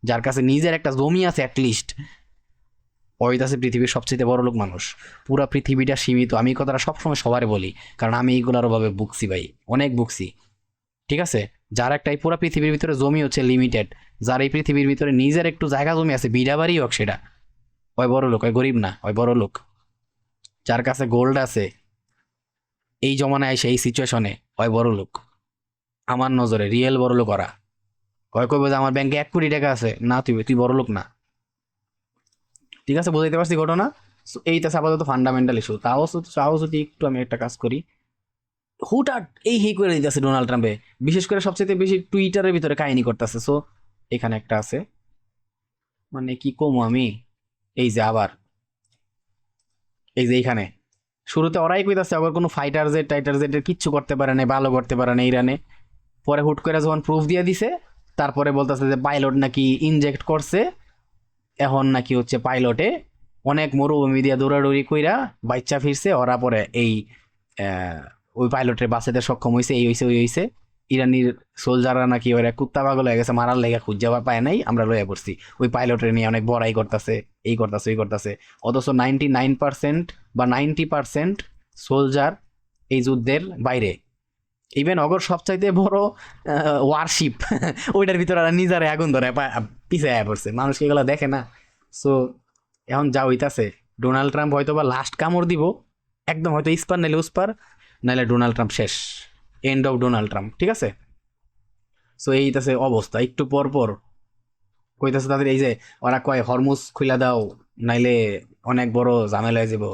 যার কাছে নিজের একটা জমি আছে অ্যাটলিস্ট, ওইটাছে পৃথিবীর সবচেয়ে বড় লোক মানুষ। পুরা পৃথিবীটা সীমিত, আমি এই কথাটা সবসময় সবারে বলি, কারণ আমি এইগুলোর অভাবে ভুগছি ভাই, অনেক ভুগছি। ঠিক আছে, যার একটা এই পুরা পৃথিবীর ভিতরে জমি হচ্ছে লিমিটেড, যার এই পৃথিবীর ভিতরে নিজের একটু জায়গা জমি আছে, বিড়া বাড়ি হোক সেটা, ওই বড় লোক, ওই গরিব না, ওই বড় লোক। যার কাছে গোল্ড আছে এই জমানায় এসে এই সিচুয়েশনে, ওই বড় লোক। আমার নজরে রিয়েল বড় লোক ওরা। ওই কইব যে আমার ব্যাংকে 1 কোটি টাকা আছে, না তুই তুই বড় লোক না। ঠিক আছে, বুঝাইতে পারছি ঘটনা? So, এইটা আপাতত ফান্ডামেন্টাল ইস্যু। তাও যদি একটু আমি একটা কাজ করি, হুটহাট এই করে দিতেছে ডোনাল্ড ট্রাম্পে, বিশেষ করে সবচেয়ে বেশি টুইটারের ভিতরে কাহিনী করতেছে। সো এখানে একটা আছে, মানে কি কমু আমি, এই যে আবার এই যে এইখানে শুরুতে ওরাই কইতাছে আবার কোনো ফাইটার জেট টাইটার জেটের কিচ্ছু করতে পারে না, ভালো করতে পারে না ইরানে। পরে হুট করে যখন প্রুফ দিয়ে দিছে, তারপরে বলতেছে যে পাইলট নাকি ইনজেক্ট করছে, এখন নাকি হচ্ছে পাইলটে অনেক মরুভূমি দিয়ে দৌড়াদৌড়ি কইরা বাচ্চা ফিরছে, ওরা পরে এই ওই পাইলটের বাঁচাতে সক্ষম হয়েছে, এই হয়েছে ওই হয়েছে। ইরানির সোলজাররা নাকি ওরা কুত্তা পাগল হয়ে গেছে, মারার লেগে খুঁজে পায় নাই, আমরা লইয়া পড়ছি। ওই পাইলটের নিয়ে অনেক বড়াই করতেছে, এই করতেছে ওই করতেছে। অথচ 99% বা 90% সোলজার এই যুদ্ধের বাইরে। ইভেন অগর সবচাইতে বড় ওয়ারশিপ ওইটার ভিতরে আর নিজের আগুন ধরে পিছিয়ে পড়ছে, মানুষকে এগুলো দেখে না। সো এখন যা হইতাছে, ডোনাল্ড ট্রাম্প হয়তো বা লাস্ট কামড় দিব, একদম হয়তো ইস্পার নাইলে উস্পার, নাইলে ডোনাল্ড ট্রাম্প শেষ, এন্ড অফ ডোনাল্ড ট্রাম্প, ঠিক আছে। সো এইটাছে অবস্থা। একটু পর পর কইতাছে তাদের এই যে ওরা কয় হরমুজ খুইলা দাও, নাইলে অনেক বড় ঝামেলা হয়ে যাব,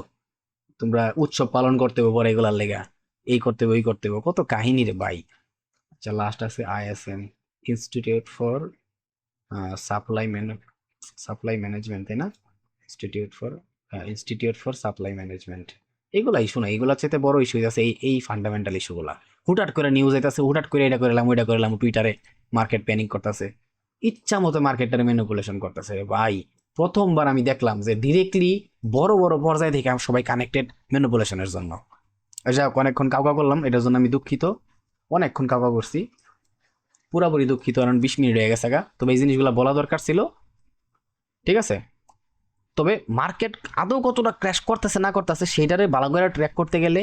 তোমরা উৎসব পালন করতে হবে পরে এগুলার লেগা, এই করতে হবে ওই করতে হবে, কত কাহিনী রে ভাই। আচ্ছা, লাস্ট আছে ISM, institute for supply supply management, তাই না? Institute for supply management. এগুলা ইস্যু না, এগুলা চাইতে বড় ইস্যু আছে এই এই ফান্ডামেন্টাল ইস্যুগুলা। হুটহাট করে নিউজ আইতাছে, হুটহাট করে এটা করলাম ওইটা করলাম, টুইটারে মার্কেট প্যানিক করতেছে, ইচ্ছা মতো মার্কেটটারে ম্যানিপুলেশন করতেছে ভাই। প্রথমবার আমি দেখলাম যে ডিরেক্টলি বড় বড় পর্যায়ে থেকে সবাই কানেক্টেড ম্যানিপুলেশনের জন্য। যাই হোক, অনেকক্ষণ কাউকা করলাম, এটার জন্য আমি দুঃখিত, অনেকক্ষণ কাউকা করছি, পুরাপুরি দুঃখিত, কারণ 20 মিনিট হয়ে গেছে গা। তবে এই জিনিসগুলো বলা দরকার ছিল, ঠিক আছে। তবে মার্কেট আদৌ কতটা ক্র্যাশ করতেছে না করতেছে সেইটারে ভালো করে ট্র্যাক করতে গেলে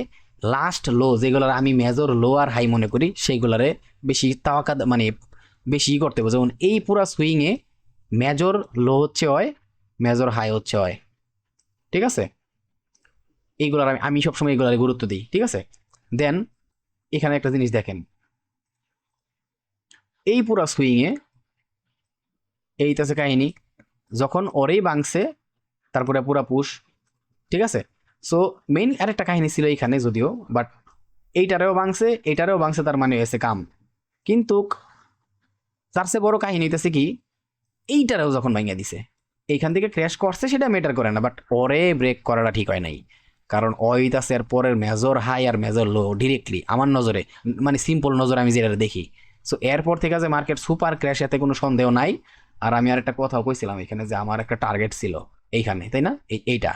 লাস্ট লো যেগুলোর আমি মেজর লো আর হাই মনে করি, সেইগুলারে বেশি তাওয়াক্কা মানে বেশি করতে হবে। যেমন এই পুরা সুইংয়ে মেজর লো হচ্ছে হয়, মেজর হাই হচ্ছে হয়, ঠিক আছে। এইগুলার আমি সবসময় এইগুলারে গুরুত্ব দিই, ঠিক আছে। দেন এখানে একটা জিনিস দেখেন, এই পুরা সুইংয়ে এইটাছে কাহিনী, যখন ওরেই ভাঙছে তারপরে পুরা পুশ, ঠিক আছে। সো মেইন আরেকটা কাহিনী ছিল এইখানে যদিও, বাট এইটারেও ভাঙছে, তার মানে হয়েছে কাম। কিন্তু তার চেয়ে বড় কাহিনী হইতেছে কি, এইটারেও যখন ভাঙিয়ে দিছে, এইখান থেকে ক্র্যাশ করছে সেটা ম্যাটার করে না, বাট ওরে ব্রেক করাটা ঠিক হয় নাই। কারণ ওইটাছে এর পরের মেজর হাই আর মেজর লো ডিরেক্টলি আমার নজরে, মানে সিম্পল নজরে আমি যেটা দেখি। সো এরপর থেকে যে মার্কেট সুপার ক্র্যাশ, এতে কোনো সন্দেহ নাই। আর আমি আর একটা কথাও কইছিলাম এখানে, যে আমার একটা টার্গেট ছিল এইখানে, তাই না, এইটা,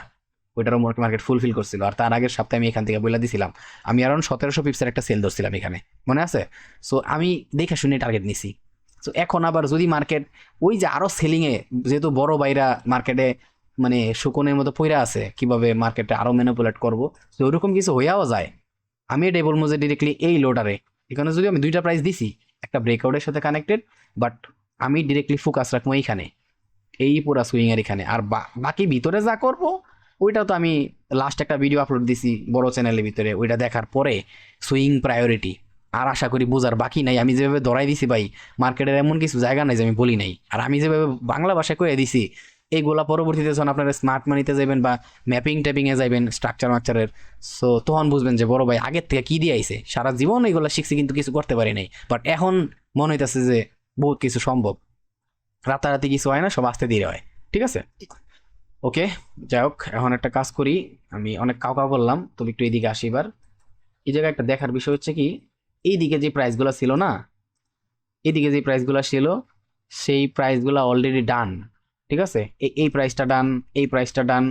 ওইটারও মার্কেট ফুলফিল করছিল। আর তার আগের সপ্তাহে আমি এখান থেকে বলে দিছিলাম আমি অ্যারাউন্ড 1700 পিপসের একটা সেল ধরছিলাম এখানে, মনে আছে? সো আমি দেখে শুনে টার্গেট নিছি। সো এখন আবার যদি মার্কেট ওই যে আরো সেলিংয়ে, যেহেতু বড় বাইরা মার্কেটে মানে শুকনের মতো পইরা আছে, কিভাবে মার্কেটে আরো ম্যানিপুলেট করবো, তো ওইরকম কিছু হইয়াও যায়। আমি এটাই বলবো যে ডিরেক্টলি এই লোডারে, এখানে যদি আমি দুইটা প্রাইস দিছি, একটা ব্রেকআউটের সাথে কানেক্টেড, বাট আমি ডিরেক্টলি ফোকাস রাখবো এইখানে, এই পুরা সুইং এর এখানে। আর বাকি ভিতরে যা করব ওইটাও তো আমি লাস্ট একটা ভিডিও আপলোড দিছি বড় চ্যানেলের ভিতরে, ওইটা দেখার পরে সুইং প্রায়োরিটি। আর আশা করি বোঝার বাকি নাই, আমি যেভাবে ধরাই দিছি ভাই, মার্কেটের এমন কিছু জায়গা নাই যে আমি বলি নাই। আর আমি যেভাবে বাংলা ভাষায় কয়ে দিছি, এইগুলা পরবর্তীতে যখন আপনারা স্মার্ট মানিতে যাবেন বা ম্যাপিং ট্যাপিংয়ে যাবেন স্ট্রাকচার মাকচারের, সো তখন বুঝবেন যে বড় ভাই আগের থেকে কি দিয়ে আইছে। সারা জীবন এইগুলা শিখছি কিন্তু কিছু করতে পারি নাই, বাট এখন মনে হইতেছে যে বহুত কিছু সম্ভব। রাতারাতি কিছু হয় না, সব আস্তে ধীরে হয়, ঠিক আছে। ওকে, যাই হোক, এখন একটা কাজ করি, আমি অনেক কাউকা বললাম, তবে একটু এইদিকে আসি এবার। এই জায়গায় একটা দেখার বিষয় হচ্ছে কি, এইদিকে যে প্রাইসগুলো ছিল না, এইদিকে যে প্রাইসগুলো ছিল, সেই প্রাইসগুলো অলরেডি ডান, ঠিক আছে। এই প্রাইসটা ডান, এই প্রাইসটা ডান।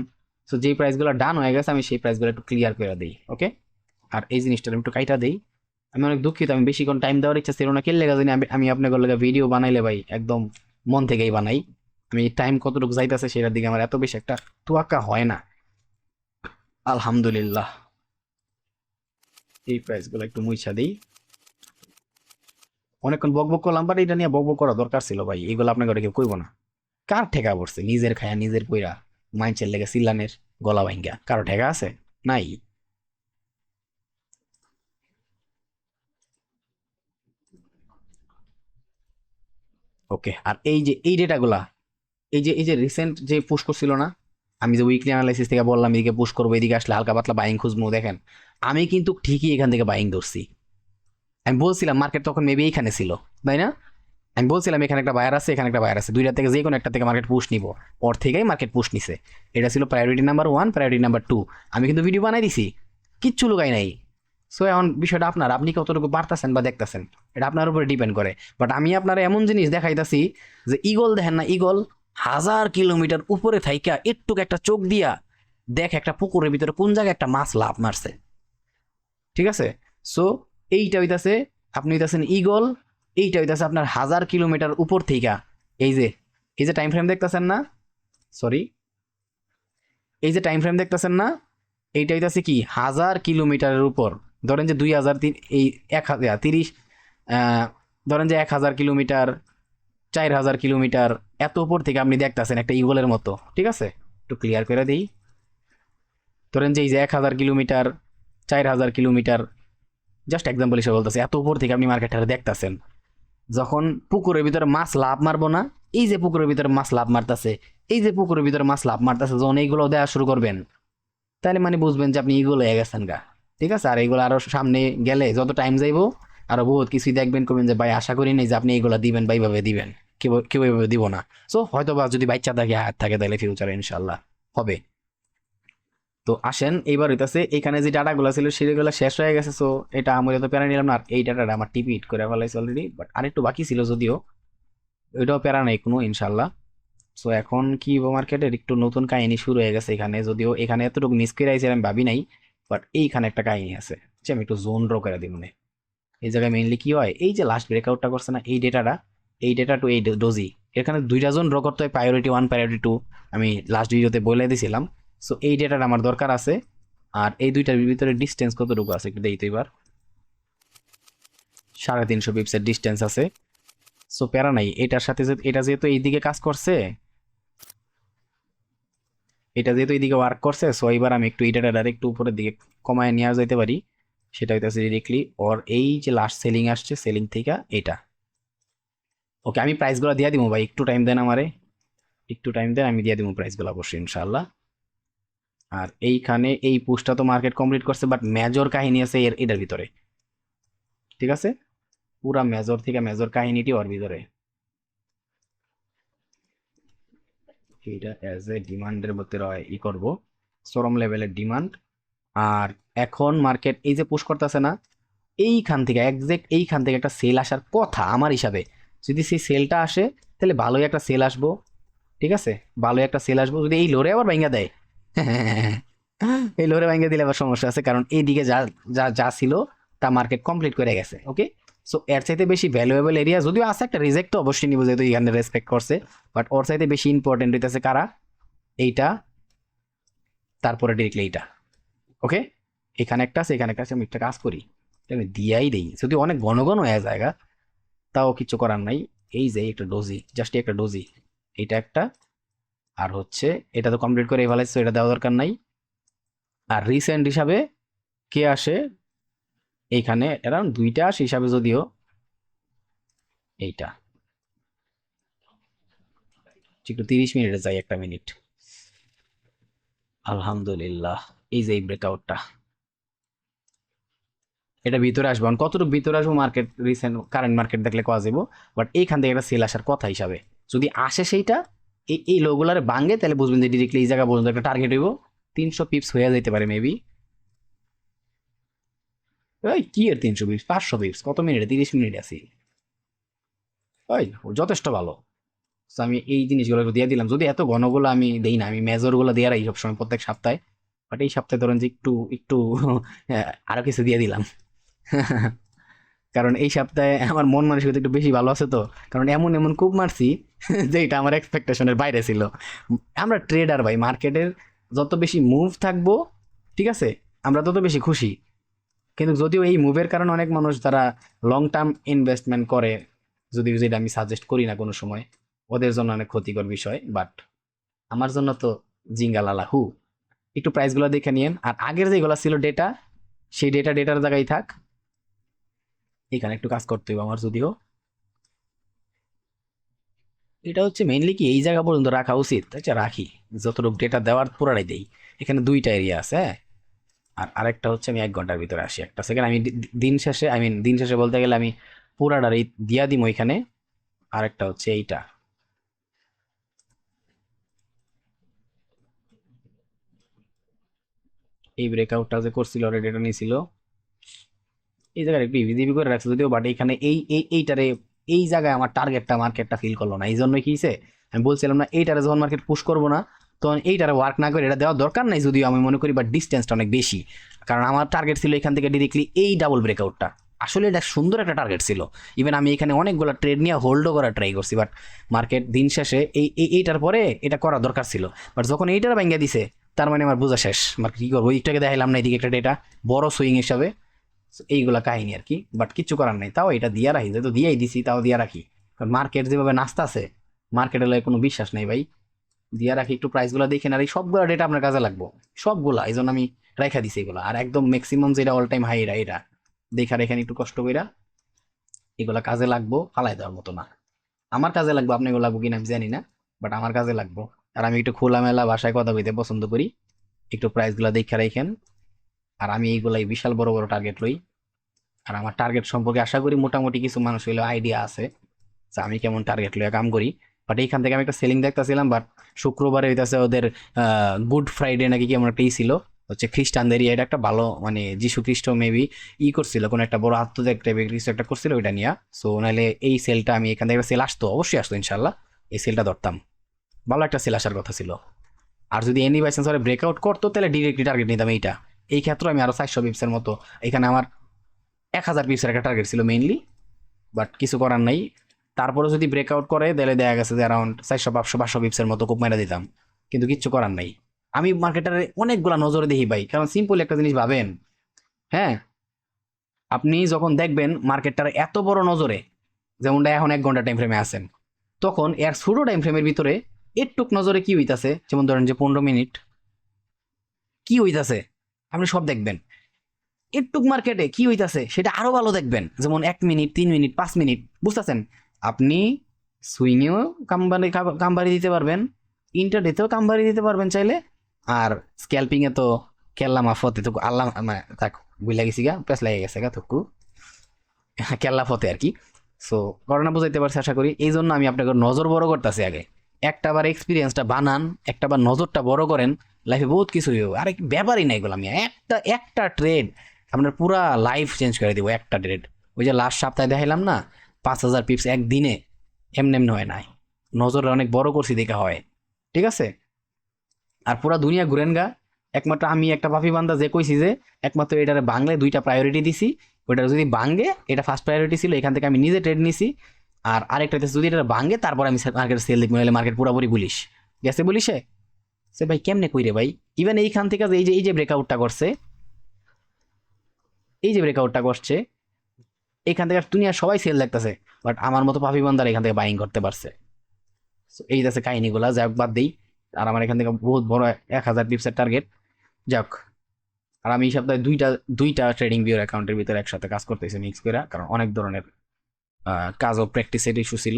সো যেই প্রাইসগুলো ডান হয়ে গেছে আমি সেই প্রাইসগুলো একটু ক্লিয়ার করে দিই, ওকে। আর এই জিনিসটা আমি একটু কাইটা দিই। আমি অনেক দুঃখিত, আমি বেশিক্ষণ টাইম দেওয়ার ইচ্ছা ছিল না, কেন লেগে জানি আমি আপনাদের লেগে ভিডিও বানাইলে ভাই একদম মন থেকেই বানাই। আমি টাইম কতটুকু যাইতেছে সেটার দিকে আমার এত বেশি একটা তোয়াক্কা হয় না, আলহামদুলিল্লাহ। এই প্রাইসগুলো একটু মুইছা দিই। অনেকক্ষণ বকবক করলাম, বাট এটা নিয়ে বকবক করা দরকার ছিল ভাই, এগুলো আপনাকে কেউ কইব না। কার ঠেকা পড়ছে নিজের খায়া নিজের কইরা, মাইন্ডসেট লেগে সিল্লানের গলা ভাঙ্গা, কারো ঠেকা আছে? নাই। ওকে, আর এই যে এই ডেটাগুলা, এই যে রিসেন্ট যে পুশ করছিল না, আমি যে উইকলি অ্যানালাইসিস থেকে বললাম এদিকে পুশ করবো, এদিকে আসলে হালকা পাতলা বাইং খুঁজবো, দেখেন আমি কিন্তু ঠিকই এখান থেকে বাইং ধরছি। আমি বলছিলাম মার্কেট তখন মেবি এইখানে ছিল, তাই না? আমি বলছিলাম এখানে একটা বায়ার আছে, এখানে একটা বায়ার আছে, দুইটা থেকে যে কোনো একটা থেকে মার্কেট পুশ নিব, ওর থেকেই মার্কেট পুশ নিছে। এটা ছিল প্রায়োরিটি নাম্বার 1, প্রায়োরিটি নাম্বার 2। আমি কিন্তু ভিডিও বানাই দিছি, কিচ্ছু লুকাই নাই। সো এখন বিষয়টা আপনার, আপনি কতটুকু পারতেছেন বা দেখতেছেন এটা আপনার উপরে ডিপেন্ড করে। বাট আমি আপনার এমন জিনিস দেখাইতাছি যে ইগল দেখেন না, ইগল 1000 কিলোমিটার উপরে থাইকা একটুক একটা চোখ দিয়া দেখ একটা পুকুরের ভিতরে কোন জায়গায় একটা মাছ লাভ মারছে, ঠিক আছে? সো এইটা হইতাছে, আপনি হইতাছেন ইগল, এইটা হইতাছে আপনার 1000 কিলোমিটার উপর থেকে। এই যে এই যে টাইম ফ্রেম দেখতেছেন না, সরি, এই যে টাইম ফ্রেম দেখতেছেন না, এইটা হইতাছে কি 1000 কিলোমিটারের উপর। ধরেন যে 2000, এই 1030, ধরেন যে 1000 কিলোমিটার, 4000 কিলোমিটার, এত উপর থেকে আপনি দেখতেছেন একটা ইগলের মতো, ঠিক আছে? একটু ক্লিয়ার করে দিই। ধরেন যে এই যে 1000 কিলোমিটার, 4000 কিলোমিটার, জাস্ট এক্সাম্পল হিসেবে বলতেছে, এত উপর থেকে আপনি মার্কেটটা দেখতেছেন। যখন পুকুরের ভিতরে মাছ লাভ মারবো না, এই যে পুকুরের ভিতরে মাছ লাভ মারতেছে, এই যে পুকুরের ভিতরে মাছ লাভ মারতেছে, যখন এইগুলো দেওয়া শুরু করবেন, তাহলে মানে বুঝবেন যে আপনি এগুলো হয়ে গেছেন গা, ঠিক আছে? আর এইগুলো আরো সামনে গেলে যত টাইম যাইবো আরো বহুত কিছুই দেখবেন, করবেন যে ভাই আশা করি নাই যে আপনি এইগুলো দিবেন বা এইভাবে দিবেন, কেউ কেউ এইভাবে দিব না। সো হয়তো বা যদি বাচ্চা থাকে হাত থাকে তাহলে ফিউচারে ইনশাল্লাহ হবে। তো আসেন এইবার হইতাছে, এখানে যে ডাটাগুলো ছিল সেগুলো শেষ হয়ে গেছে। সো এটা আমি তো প্যারা নিলাম না, আর এই ডাটাটা আমার টিপি হিট করে ফেলাইছে অলরেডি, বাট আরেকটু বাকি ছিল যদিও, ওইটাও প্যারা নেই কোনো ইনশাল্লাহ। সো এখন কি মার্কেটের একটু নতুন কাহিনী শুরু হয়ে গেছে এখানে, যদিও এখানে এতটুকু মিস করে আইছি আমি ভাবি নাই, বাট এইখানে একটা কাহিনী আছে যে আমি একটু জোন ড্র করে দিই মনে। এই জায়গায় মেইনলি কি হয়, এই যে লাস্ট ব্রেকআউটটা করছে না এই ডেটাটা, এই ডেটা টু এই ডোজি, এখানে দুইটা জোন ড্র করতে হয়, প্রায়োরিটি 1, প্রায়োরিটি 2, আমি লাস্ট ভিডিওতে বলে দিয়েছিলাম। সো এই ডেটাটা আমার দরকার আছে। আর এই দুইটার ভিতরে ডিস্টেন্স কতটুকু আছে একটু দেখি তো এবার, 350 পিপসের ডিস্টেন্স আছে। সো প্যারা নাই, এটার সাথে এটা যেহেতু এইদিকে কাজ করছে, এটা যেহেতু এইদিকে ওয়ার্ক করছে, সো এবার আমি একটু এটাটা ডাইরেক্ট উপরের দিকে কমায় নিয়ে যেতে পারি। সেটা হইতেছে ডিরেক্টলি ওর এই যে লাস্ট সেলিং আসছে, সেলিং থেকে এটা। ওকে, আমি প্রাইসগুলো দিয়ে দিব ভাই, একটু টাইম দেন আমারে, একটু টাইম দেন, আমি দিয়ে দিব প্রাইসগুলো অবশ্যই ইনশাল্লাহ। আর এইখানে এই পুশটা তো মার্কেট কমপ্লিট করছে, বাট মেজর কাহিনী আছে এটার ভিতরে, ঠিক আছে? পুরা মেজর থেকে মেজর কাহিনীটি ওর ভিতরে। এটা অ্যাজ এ ডিমান্ডের মধ্যে ই করবো, চরম লেভেলের ডিমান্ড। আর এখন মার্কেট এই যে পুশ করতেছে না, এইখান থেকে একজ্যাক্ট এইখান থেকে একটা সেল আসার কথা আমার হিসাবে। যদি সেই সেলটা আসে তাহলে ভালোই একটা সেল আসবো, ঠিক আছে? ভালোই একটা সেল আসবো। যদি এই লোরে আবার ভাঙা দেয়, এই লোরে ভাঙা দিলে আবার সমস্যা আছে, কারণ এইদিকে যা যা যা ছিল তা মার্কেট কমপ্লিট করে গেছে। ওকে, সো এর চাইতে বেশি ভ্যালুয়েবল এরিয়া যদিও আছে, একটা রিজেক্ট তো অবশ্যই নিব যেহেতু এখানে রেসপেক্ট করছে, বাট ওর চাইতে বেশি ইম্পর্টেন্ট হইতেছে কারা, এইটা, তারপরে ডিরেক্টলি এইটা। ওকে, এখানে একটা আছে, এখানে একটা আছে, আমি একটা কাজ করি, এটা আমি দিয়াই দেই, যদি অনেক ঘন ঘন হয়ে জায়গা তাও কিছু করার নাই। এই যে একটা ডোজি, জাস্ট একটা ডোজি, এইটা একটা, আর হচ্ছে এটা তো কমপ্লিট করে ফেলাইছে, এটা দেওয়া দরকার নাই। আর রিসেন্ট হিসাবে কে আসে এইখানে, অ্যারাউন্ড 2টা আসে হিসাবে, যদিও এইটা একটু 30 মিনিটে যাই, 1 মিনিট, আলহামদুলিল্লাহ। এই যে এই ব্রেকআউটটা, এটা ভিতরে আসবো, কতটুকু ভিতরে আসবো মার্কেট রিসেন্ট কারেন্ট মার্কেট দেখলে কোয়া যাবো, বাট এইখান থেকে একটা সেল আসার কথা হিসাবে যদি আসে সেইটা, এই লোগুলারে ভাঙে তাহলে বুঝবেন যে ডিরেক্টলি এই জায়গা পর্যন্ত একটা টার্গেট হইব, 300 পিপস হয়ে যেতে পারে মেবি। ওই কি এর 300 পিপস, 500 পিপস, কত মিনিটে, 30 মিনিট আছি, ওই যথেষ্ট ভালো। তো আমি এই জিনিসগুলো দিয়ে দিলাম, যদি এত ঘনগুলো আমি দেই না, আমি মেজরগুলো দিয়ে রাখি সবসময় প্রত্যেক সপ্তাহে, বাট এই সপ্তাহে ধরেন যে একটু একটু আরো কিছু দিয়ে দিলাম। কারণ এই সপ্তাহে আমার মন মানসিকতা একটু বেশি ভালো আছে তো, কারণ এমন এমন কূপ মারছি যে এটা আমার এক্সপেকটেশনের বাইরে ছিল। আমরা ট্রেডার ভাই, মার্কেটের যত বেশি মুভ থাকবো, ঠিক আছে, আমরা তত বেশি খুশি। কিন্তু যদিও এই মুভের কারণে অনেক মানুষ তারা লং টার্ম ইনভেস্টমেন্ট করে, যদিও যেটা আমি সাজেস্ট করি না কোনো সময়, ওদের জন্য অনেক ক্ষতিকর বিষয়, বাট আমার জন্য তো জিঙ্গালালা হু। একটু প্রাইসগুলো দেখে নিয়েন, আর আগের যেগুলো ছিল ডেটা, সেই ডেটার জায়গায় থাক, এখানে একটু কাজ করতে হবে আমার। যদিও এটা হচ্ছে মেইনলি কি এই জায়গা পর্যন্ত রাখা উচিত, আচ্ছা রাখি, যতটুকু ডেটা দেওয়ার পুরাটাই দেই। এখানে 2টা এরিয়া আছে, হ্যাঁ। আর আরেকটা হচ্ছে আমি 1 ঘন্টার ভিতরে আসি, একটা সেকেন্ড আমি দিন শেষে, দিন শেষে বলতে গেলে আমি পুরাটারই দিয়া দিম ওইখানে, আরেকটা হচ্ছে এইটা। এই ব্রেকআউটটা যে করছিল অলরেডি, এটা নিয়েছিল এই জায়গায় একটু ইভিজিবি করে রাখছে যদিও, বাট এইখানে এইটারে এই জায়গায় আমার টার্গেটটা মার্কেটটা ফিল করলো না, এই জন্যই কি হয়েছে, আমি বলছিলাম না এইটারে যখন মার্কেট পুশ করবো না তখন এইটারে ওয়ার্ক না করে এটা দেওয়ার দরকার নাই যদিও আমি মনে করি, বাট ডিস্টেন্সটা অনেক বেশি। কারণ আমার টার্গেট ছিল এখান থেকে ডিরেক্টলি এই ডাবল ব্রেকআউটটা, আসলে এটা সুন্দর একটা টার্গেট ছিল। ইভেন আমি এখানে অনেকগুলো ট্রেড নিয়ে হোল্ডও করার ট্রাই করছি, বাট মার্কেট দিন শেষে এইটার পরে এটা করা দরকার ছিল, বাট যখন এইটার ভাঙ্গা দিছে তার মানে আমার বোঝা শেষ, মার্কেট কি করবো, এইটাকে দেখাইলাম না এদিকে একটা ডেটা বড় সুইং হিসাবে। So, এইগুলা কাহিনী আর কি, বাট কিচ্ছু করার নাই, তাও এটা দিয়া রাখি, যেহেতু দিয়েই দিছি তাও দিয়া রাখি, কারণ মার্কেট যেভাবে নাচতাছে মার্কেটের লাগে কোনো বিশ্বাস নেই ভাই, দিয়া রাখি একটু প্রাইসগুলো দেখেন, আর এই সবগুলো ডেটা আপনার কাজে লাগবো, সবগুলা, এই জন্য আমি রেখা দিছি এগুলো, আর একদম ম্যাক্সিমাম যেটা অল টাইম হাই এটা দেখা রেখেন একটু কষ্ট কইরা, এগুলা কাজে লাগবো, ফালাই দেওয়ার মতো না। আমার কাজে লাগবে, আপনি এগুলো লাগবো কিনা আমি জানি না, বাট আমার কাজে লাগবো। আর আমি একটু খোলামেলা ভাষায় কথা কইতে পছন্দ করি, একটু প্রাইসগুলো দেখা রাখেন। আর আমি এইগুলাই বিশাল বড় বড় টার্গেট লই, আর আমার টার্গেট সম্পর্কে আশা করি মোটামুটি কিছু মানুষ হইলে আইডিয়া আছে যে আমি কেমন টার্গেট লইয়া কাম করি। বাট এইখান থেকে আমি একটা সেলিং দেখতেছিলাম, বাট শুক্রবারে হইতাছে ওদের গুড ফ্রাইডে নাকি কেমন একটা ছিল, হচ্ছে খ্রিস্টানদের এটা একটা ভালো মানে যীশু খ্রিস্ট মেবি করছিল কোনো একটা বড় আত্মত্যাগ টাইপের কিছু একটা করছিল ওইটা নিয়ে। সো নাহলে এই সেলটা আমি এখান থেকে সেল আসতো, অবশ্যই আসতো ইনশাল্লাহ, এই সেলটা ধরতাম, ভালো একটা সেল আসার কথা ছিল। আর যদি এনি বাই চান্স ব্রেকআউট করতো তাহলে ডিরেক্টলি টার্গেট নিতাম এইটা। এই ক্ষেত্রে আমি আরো 400 পিপসের মতো, এখানে আমার 1000 পিপসের একটা টার্গেট ছিল মেইনলি, বাট কিছু করার নাই। তারপরে যদি ব্রেকআউট করে তাহলে দেখা গেছে যে অ্যারাউন্ড 400 500 500 পিপসের মতো খুব মেরে দিতাম, কিন্তু কিচ্ছু করার নাই। আমি মার্কেটারে অনেকগুলা নজরে দেখি ভাই, কারণ সিম্পল একটা জিনিস ভাবেন, হ্যাঁ, আপনি যখন দেখবেন মার্কেটটার এত বড় নজরে, যেমনটা এখন 1 ঘন্টা টাইম ফ্রেমে আছেন, তখন এর ছোট টাইম ফ্রেমের ভিতরে একটুক নজরে কি হইতাছে, যেমন ধরেন যে 15 মিনিট কি হইতাছে আপনি সব দেখবেন, একটুক মার্কেটে কি হইতাছে সেটা আরো ভালো দেখবেন, যেমন 1 মিনিট 3 মিনিট 5 মিনিট, বুঝতেছেন? আপনি সুইংয়েও কামবাড়ি দিতে পারবেন, ইন্টারডেতেও কামবাড়ি দিতে পারবেন চাইলে, আর স্ক্যাল্পিং এ তো কেল্লা মাফতে তো আল্লাহ মানে থাক, বুঝলা গেছি গা, পেস লাগে গেছে গা থুকু, কেল্লা ফতে আর কি। সো করোনা বুঝাইতে পারছি আশা করি, এই জন্য আমি আপনাকে নজর বড় করতেছি আগে, একটা বার এক্সপিরিয়েন্সটা বানান, একটা বার নজরটা বড় করেন, লাইফে বহুত কিছু হইব। আরে ব্যাপারই নাই এগুলো, আমি একটা একটা ট্রেড আপনার পুরা লাইফ চেঞ্জ করে দিব, একটা ট্রেড। ওই যে লাস্ট সপ্তাহে দেখাইলাম না, 5000 পিপস একদিনে, এমনি এমনি হয় নাই, নজর অনেক বড় করছি দেখা হয়, ঠিক আছে? আর পুরা দুনিয়া ঘুরেন গা, একমাত্র আমি একটা পাপি বান্দা যে কইছি যে একমাত্র এটারে বাংলে 2টা প্রায়োরিটি দিছি, ওইটা যদি বাঙ্গে এটা ফার্স্ট প্রায়োরিটি ছিল, এখান থেকে আমি নিজে ট্রেড নিছি। আর আরেকটা যদি এটা বাঙ্গে তারপর আমি মার্কেট সেল দেখবো, নাহলে মার্কেট পুরোপুরি বুলিশ গেছে, বলিসে সে ভাই কেমনে কই রে ভাই। ইভেন এইখান থেকে এই যে ব্রেকআউটটা করছে, এই যে ব্রেকআউটটা করছে এখান থেকে দুনিয়ার সবাই সেল দেখতেছে, বাট আমার মতো পাপি বান্দার এখান থেকে বাইং করতে পারছে। So, এই যাচ্ছে কাহিনীগুলা, যাই হোক বাদ দিই। আর আমার এখান থেকে বহুত বড় 1000 পিপসের টার্গেট, যাক। আর আমি এই সপ্তাহে দুইটা দুইটা ট্রেডিং ভিউর অ্যাকাউন্টের ভিতরে একসাথে কাজ করতেছি মিক্স করে, কারণ অনেক ধরনের কাজ ও প্র্যাকটিসের ইস্যু ছিল।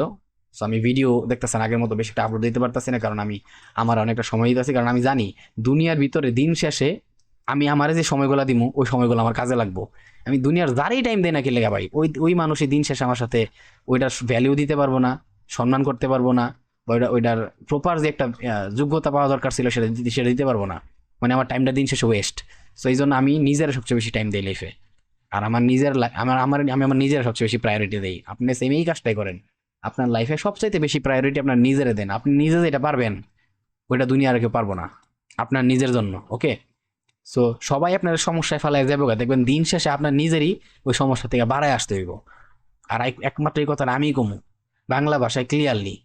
সো আমি ভিডিও দেখতেছেন আগের মতো বেশি একটা আপলোড দিতে পারতেছি না, কারণ আমি আমার অনেকটা সময় দিতেছি, কারণ আমি জানি দুনিয়ার ভিতরে দিন শেষে আমি আমার যে সময়গুলো দিমু ওই সময়গুলো আমার কাজে লাগবো। আমি দুনিয়ার যারই টাইম দেয় না কি লেগা ভাই, ওই ওই মানুষই দিন শেষে আমার সাথে ওইটার ভ্যালিউ দিতে পারবো না, সম্মান করতে পারবো না, বা ওইটার প্রপার যে একটা যোগ্যতা পাওয়া দরকার ছিল সেটা দিতে পারবো না, মানে আমার টাইমটা দিন শেষে ওয়েস্ট। সো এই জন্য আমি নিজের সবচেয়ে বেশি টাইম দিই লাইফে, আর আমার নিজের আমি আমার নিজের সবচেয়ে বেশি প্রায়োরিটি দেই। আপনি সেম এই কাজটাই করেন, আপনার লাইফে সবচাইতে বেশি প্রায়োরিটি আপনার নিজেরে দেন, আপনি নিজে যেটা পারবেন ওইটা দুনিয়া আর কেউ পারবো না, আপনার নিজের জন্য, ওকে? সো সবাই আপনার সমস্যায় ফেলায় যাবো, দেখবেন দিন শেষে আপনার নিজেরই ওই সমস্যা থেকে বাড়ায় আসতে হইব। আর একমাত্র এই কথাটা আমিই কমু বাংলা ভাষায় ক্লিয়ারলি।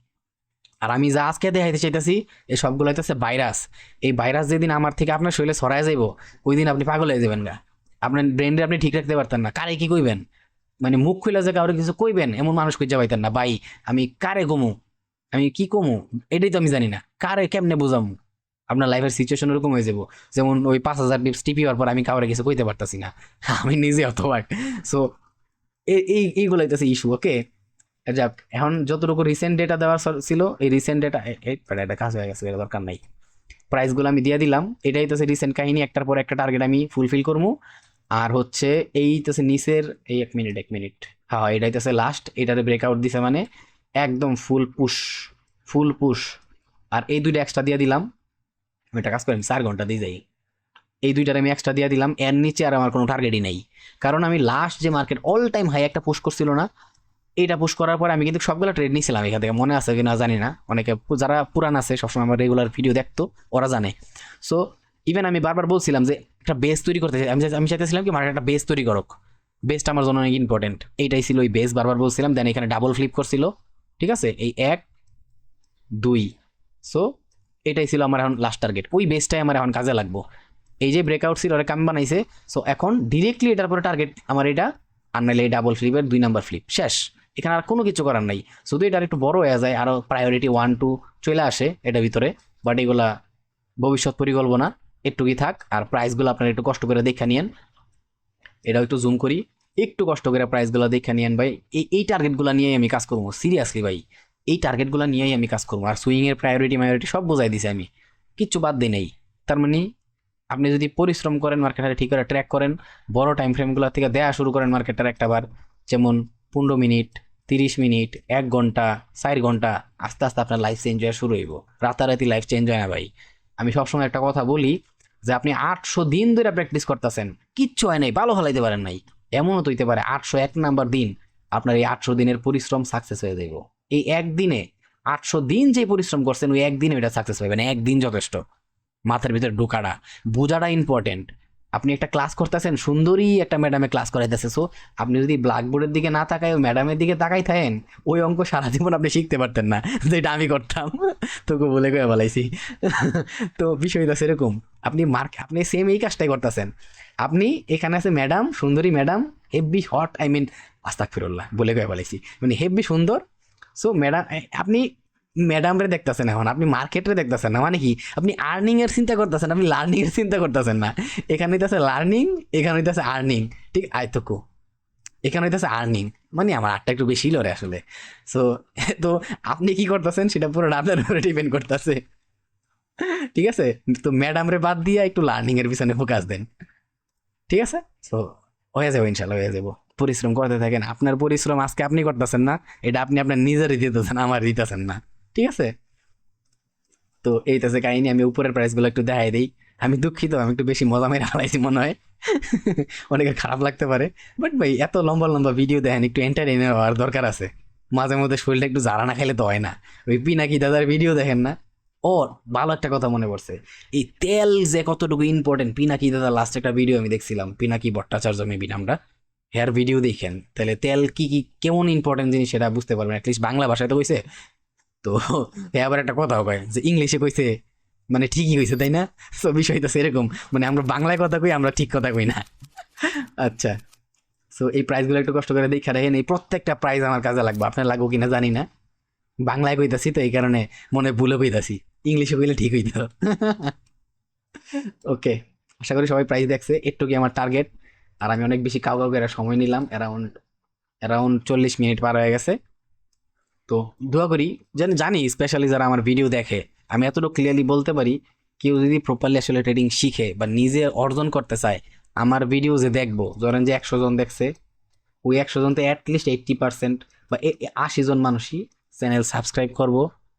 আর আমি যা আজকে দেখাইতে চাইতেছি এই সবগুলো হইতেছে ভাইরাস। এই ভাইরাস যেদিন আমার থেকে আপনার শরীরে ছড়ায় যাইব, ওই দিন আপনি পাগল হয়ে যাবেন গা, আপনার ব্রেনরে আপনি ঠিক রাখতে পারতেন না, কারে কি কইবেন, মানে মুখ খুলে যে কাউরে কিছু কইবেন এমন মানুষ খুঁজে পাইতেন না ভাই। আমি কারে কমু, আমি কি কমু, এটাই তো আমি জানি না, কারে কেমনে বোঝামু। আপনার লাইফের সিচুয়েশন এরকম হয়ে যাবো, যেমন ওই 5000 টিপস টিপি হওয়ার পর আমি কাউরে কিছু কইতে পারতাছি না, আমি নিজে অত ভাই। সো এইগুলো হইতেছে ইস্যু, ওকে? যাক, এখন যতটুকু রিসেন্ট ডেটা দেওয়ার ছিল, এই রিসেন্ট ডেটা এটা কাজ হয়ে গেছে, এটা দরকার নাই, প্রাইসগুলো আমি দিয়ে দিলাম। এটাই তো রিসেন্ট কাহিনী, একটার পর একটা টার্গেট আমি ফুলফিল করবো। আর হচ্ছে এই তো নিচের এই 1 মিনিট 1 মিনিট, হ্যাঁ এটাই তো লাস্ট, এটারে ব্রেকআউট দিছে মানে একদম ফুল পুশ। আর এই দুইটা এক্সট্রা দিয়ে দিলাম, আমি একটা কাজ করি, আমি 4 ঘন্টা দিয়ে যাই, এই দুইটার আমি এক্সট্রা দিয়ে দিলাম, এর নিচে আর আমার কোনো টার্গেটই নেই। কারণ আমি লাস্ট যে মার্কেট অল টাইম হাই একটা পুশ করছিল না, এইটা পুশ করার পরে আমি কিন্তু সবগুলো ট্রেড নিয়েছিলাম এখান থেকে, মনে আছে কিনা জানি না, অনেকে যারা পুরান আছে সবসময় আমার রেগুলার ভিডিও দেখতো ওরা জানে। সো ইভেন আমি বারবার বলছিলাম যে একটা বেস তৈরি করতে চাই, আমি চাইতেছিলাম কি মার্কেট একটা বেস তৈরি করুক, বেসটা আমার জন্য অনেক ইম্পর্টেন্ট, এইটাই ছিল ওই বেস, বারবার বলছিলাম। দেন এখানে ডাবল ফ্লিপ করছিল, ঠিক আছে, এই 1 2। সো এটাই ছিল আমার এখন লাস্ট টার্গেট, ওই বেসটাই আমার এখন কাজে লাগবো। এই যে ব্রেকআউট ছিল ওরা কাম বানাইছে, সো এখন ডিরেক্টলি এটার পরে টার্গেট আমার এটা, আর নাইলে এই ডাবল ফ্লিপের 2 নাম্বার ফ্লিপ শেষ, এখানে আর কোনো কিছু করার নাই। শুধু এটা একটু বড় হয়ে যায়, আরো প্রায়োরিটি 1 2 চলে আসে এটার ভিতরে, বাট এগুলা ভবিষ্যৎ পরিকল্পনা, একটুই থাক। আর প্রাইসগুলো আপনারা একটু কষ্ট করে দেখে নিয়েন, এটাও একটু জুম করি, একটু কষ্ট করে প্রাইসগুলো দেখে নিয়েন ভাই। এই টার্গেটগুলো নিয়েই আমি কাজ করবো, সিরিয়াসলি ভাই, এই টার্গেটগুলো নিয়েই আমি কাজ করবো। আর সুইং এর প্রায়োরিটি মায়োরিটি সব বোঝাই দিছি আমি, কিচ্ছু বাদ দিই নাই। তার মানে আপনি যদি পরিশ্রম করেন, মার্কেটটা ঠিক করে ট্র্যাক করেন, বড় টাইম ফ্রেমগুলো থেকে দেয়া শুরু করেন মার্কেটটার একটাবার, যেমন 15 মিনিট, 30 মিনিট, 1 ঘন্টা, 4 ঘন্টা, আস্তে আস্তে আপনার লাইফ চেঞ্জ হওয়া শুরু হইব। রাতারাতি লাইফ চেঞ্জ হয় না ভাই। আমি সবসময় একটা কথা বলি যে আপনি 800 দিন ধরে প্র্যাকটিস করতেছেন, কিচ্ছু হয় নাই, ভালো ফলাইতে পারেন নাই, এমনও তো হইতে পারে 801 নাম্বার দিন আপনার এই 800 দিনের পরিশ্রম সাকসেস হয়ে যাইব। এই একদিনে 800 দিন যে পরিশ্রম করছেন ওই একদিনে ওইটা সাকসেস পাইবেন, একদিন যথেষ্ট। মাথার ভিতরে ঢোকাটা, বোঝাটা ইম্পর্টেন্ট। আপনি একটা ক্লাস করতেছেন, সুন্দরী একটা ম্যাডামে ক্লাস করাইতেছে, সো আপনি যদি ব্ল্যাকবোর্ডের দিকে না তাকায় ওই ম্যাডামের দিকে তাকাই থাকেন, ওই অঙ্ক সারা জীবন আপনি শিখতে পারতেন না, যেটা আমি করতাম, তোকে বলে কয়ে বলাইছি। তো বিষয়টা সেরকম, আপনি সেম এই কাজটাই করতেছেন। আপনি এখানে আছে ম্যাডাম, সুন্দরী madam, heavy hot, I mean আস্তাগফিরুল্লাহ বলে কয়ে বলাইছি, মানে হেভি সুন্দর। সো ম্যাডাম, আপনি ম্যাডামরে দেখতেছেন, এখন আপনি মার্কেটে দেখতেছেন না, মানে কি আপনি আর্নিং এর চিন্তা করতেছেন, আপনি লার্নিং এর চিন্তা করতেছেন না। এখানে হইতেছে লার্নিং, এখানে হইতেছে আর্নিং, ঠিক আয়তকু, এখানে হইতেছে আর্নিং, মানে আমার আটটা একটু বেশি লড়ে আসলে। সো তো আপনি কি করতেছেন সেটা পুরো আপনার উপরে ডিপেন্ড করতেছে, ঠিক আছে। তো ম্যাডামরে বাদ দিয়ে একটু লার্নিং এর পিছনে ফোকাস দেন, ঠিক আছে। সো হয়ে যাবো, ইনশাল্লাহ হয়ে যাবো। পরিশ্রম করতে থাকেন, আপনার পরিশ্রম আজকে আপনি করতেছেন না, এটা আপনি আপনার নিজেরই দিতেছেন, আমার দিতেছেন না, ঠিক আছে। তো এইটাছে কাহিনী, আমি উপরের প্রাইসগুলো একটু দেখাই দিই। আমি দুঃখিত, আমি একটু বেশি মজা মেরে হারাইছি মনে হয়, অনেকের খারাপ লাগতে পারে, বাট ভাই এত লম্বা লম্বা ভিডিও দেখেন, একটু এন্টারটেইনার হওয়ার দরকার আছে। মাঝে মধ্যে শরীরটা একটু জ্বালা না খেলে তো হয় না। ওই পিনাকি দাদার ভিডিও দেখেন না, ও ভালো একটা কথা মনে পড়ছে, এই তেল যে কতটুকু ইম্পর্টেন্ট। পিনাকি দাদা লাস্ট একটা ভিডিও আমি দেখছিলাম, পিনাকি ভট্টাচার্য মেবি নামটা, হেয়ার ভিডিও দেখেন, তাহলে তেল কি কি কেমন ইম্পর্টেন্ট জিনিস সেটা বুঝতে পারবেন, অ্যাটলিস্ট বাংলা ভাষায় তো কইছে। তো আবার একটা কথা কয় যে ইংলিশে কইছে, মানে ঠিকই কইছে তাই না। তো বিষয়টা সেরকম, মানে আমরা বাংলায় কথা কই, আমরা ঠিক কথা কই না। আচ্ছা, সো এই প্রাইসগুলো একটু কষ্ট করে দেখা রাখেন, এই প্রত্যেকটা প্রাইস আমার কাজে লাগবে, আপনার লাগবো কিনা জানি না। বাংলায় কইতাছি তো এই কারণে মনে ভুলে কইতাছি, ইংলিশে কইলে ঠিক হইতো। ওকে, আশা করি সবাই প্রাইস দেখছে, একটু কি আমার টার্গেট। আর আমি অনেক বেশি কাউ কাউ করে সময় নিলাম, অ্যারাউন্ড অ্যারাউন্ড 40 মিনিট পার হয়ে গেছে। তো দোয়া করি, জানি স্পেশালি যারা আমার ভিডিও দেখে, আমি এতটুকু ক্লিয়ারলি বলতে পারি, কেউ যদি প্রপারলি আসলে ট্রেডিং শিখে বা নিজে অর্জন করতে চায়, আমার ভিডিও যে দেখবো, ধরেন যে 100 জন দেখছে, ওই 100 জন তো অ্যাটলিস্ট 80% বা 80 জন মানুষই চ্যানেল সাবস্ক্রাইব করব,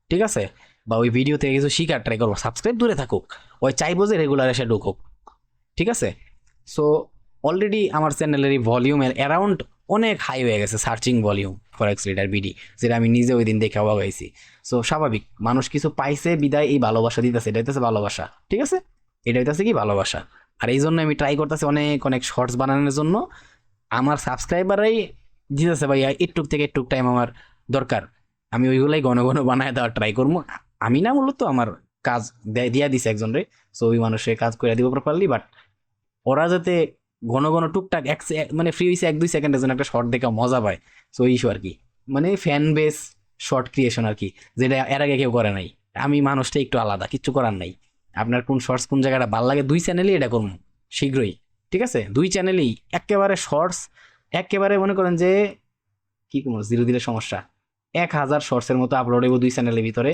ঠিক আছে, বা ওই ভিডিও থেকে কিছু শিখার ট্রাই করবো, সাবস্ক্রাইব দূরে থাকুক, ওই চাইবো যে রেগুলার এসে ঢুকুক, ঠিক আছে। সো অলরেডি আমার চ্যানেলের এই ভলিউমের অ্যারাউন্ড অনেক হাই হয়ে গেছে, সার্চিং ভলিউম ফরেক্স ট্রেডার বিডি, যেটা আমি নিজে ওই দিন দেখে অবাক হয়েছি। সো স্বাভাবিক, মানুষ কিছু পাইছে বিদায় এই ভালোবাসা দিতেছে, এটা হইতেছে ভালোবাসা, ঠিক আছে, এটা হইতেছে কি ভালোবাসা। আর এই জন্য আমি ট্রাই করতেছি অনেক অনেক শর্টস বানানোর জন্য, আমার সাবস্ক্রাইবাররাই দিতেছে ভাই একটুক থেকে একটুক টাইম আমার দরকার, আমি ওইগুলাই ঘন ঘন বানায় দেওয়ার ট্রাই করবো। আমি না, মূলত আমার কাজ দিয়া দিছে একজন রে, সো ওই মানুষের কাজ করে দিব প্রপারলি, বাট ওরা যাতে ঘন ঘন টুকটাক মানে ফ্রি হয়েছে 1-2 সেকেন্ডের জন্য একটা শর্ট দেখে মজা পায়, সো ইস্যু আর কি, মানে ফ্যান বেস শর্ট ক্রিয়েশন আর কি, যেটা এর আগে কেউ করে নাই। আমি মানুষটা একটু আলাদা, কিচ্ছু করার নাই। আপনার কোন শর্টস কোন জায়গাটা ভালো লাগে, 2 চ্যানেলই এটা করুন শীঘ্রই, ঠিক আছে, 2 চ্যানেলই একেবারে শর্টস, একেবারে মনে করেন যে কি কোনো জিরো দিলে সমস্যা, 1000 শর্টসের মতো আপলোড হইব 2 চ্যানেলের ভিতরে,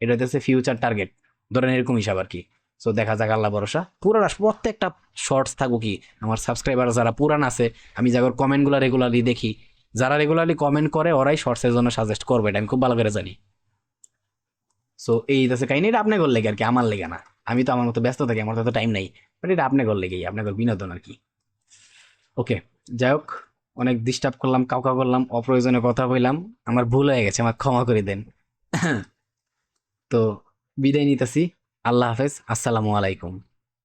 এটা হচ্ছে ফিউচার টার্গেট, ধরেন এরকম হিসাব আর কি। সো দেখা যাক, আল্লাহ ভরসা। পুরান প্রত্যেকটা শর্টস থাকবো কি, আমার সাবস্ক্রাইবার যারা পুরান আছে, আমি যাদের কমেন্টগুলো রেগুলারলি দেখি, যারা রেগুলারলি কমেন্ট করে ওরাই শর্টসের জন্য সাজেস্ট করবে, এটা আমি খুব ভালো করে জানি। সো এই আছে কাহিনী, এটা আপনি করলে আর কি, আমার লেগে না। আমি তো আমার মতো ব্যস্ত থাকি, আমার তো টাইম নাই, বাট এটা আপনি করলে গিয়ে আপনার বিনোদন আর কি। ওকে, যাই হোক, অনেক ডিস্টার্ব করলাম, কাউকা করলাম, অপ্রয়োজনে কথা বললাম, আমার ভুল হয়ে গেছে, আমার ক্ষমা করে দেন। তো বিদায় নিতেছি, আল্লাহ হাফেজ, আসসালামু আলাইকুম।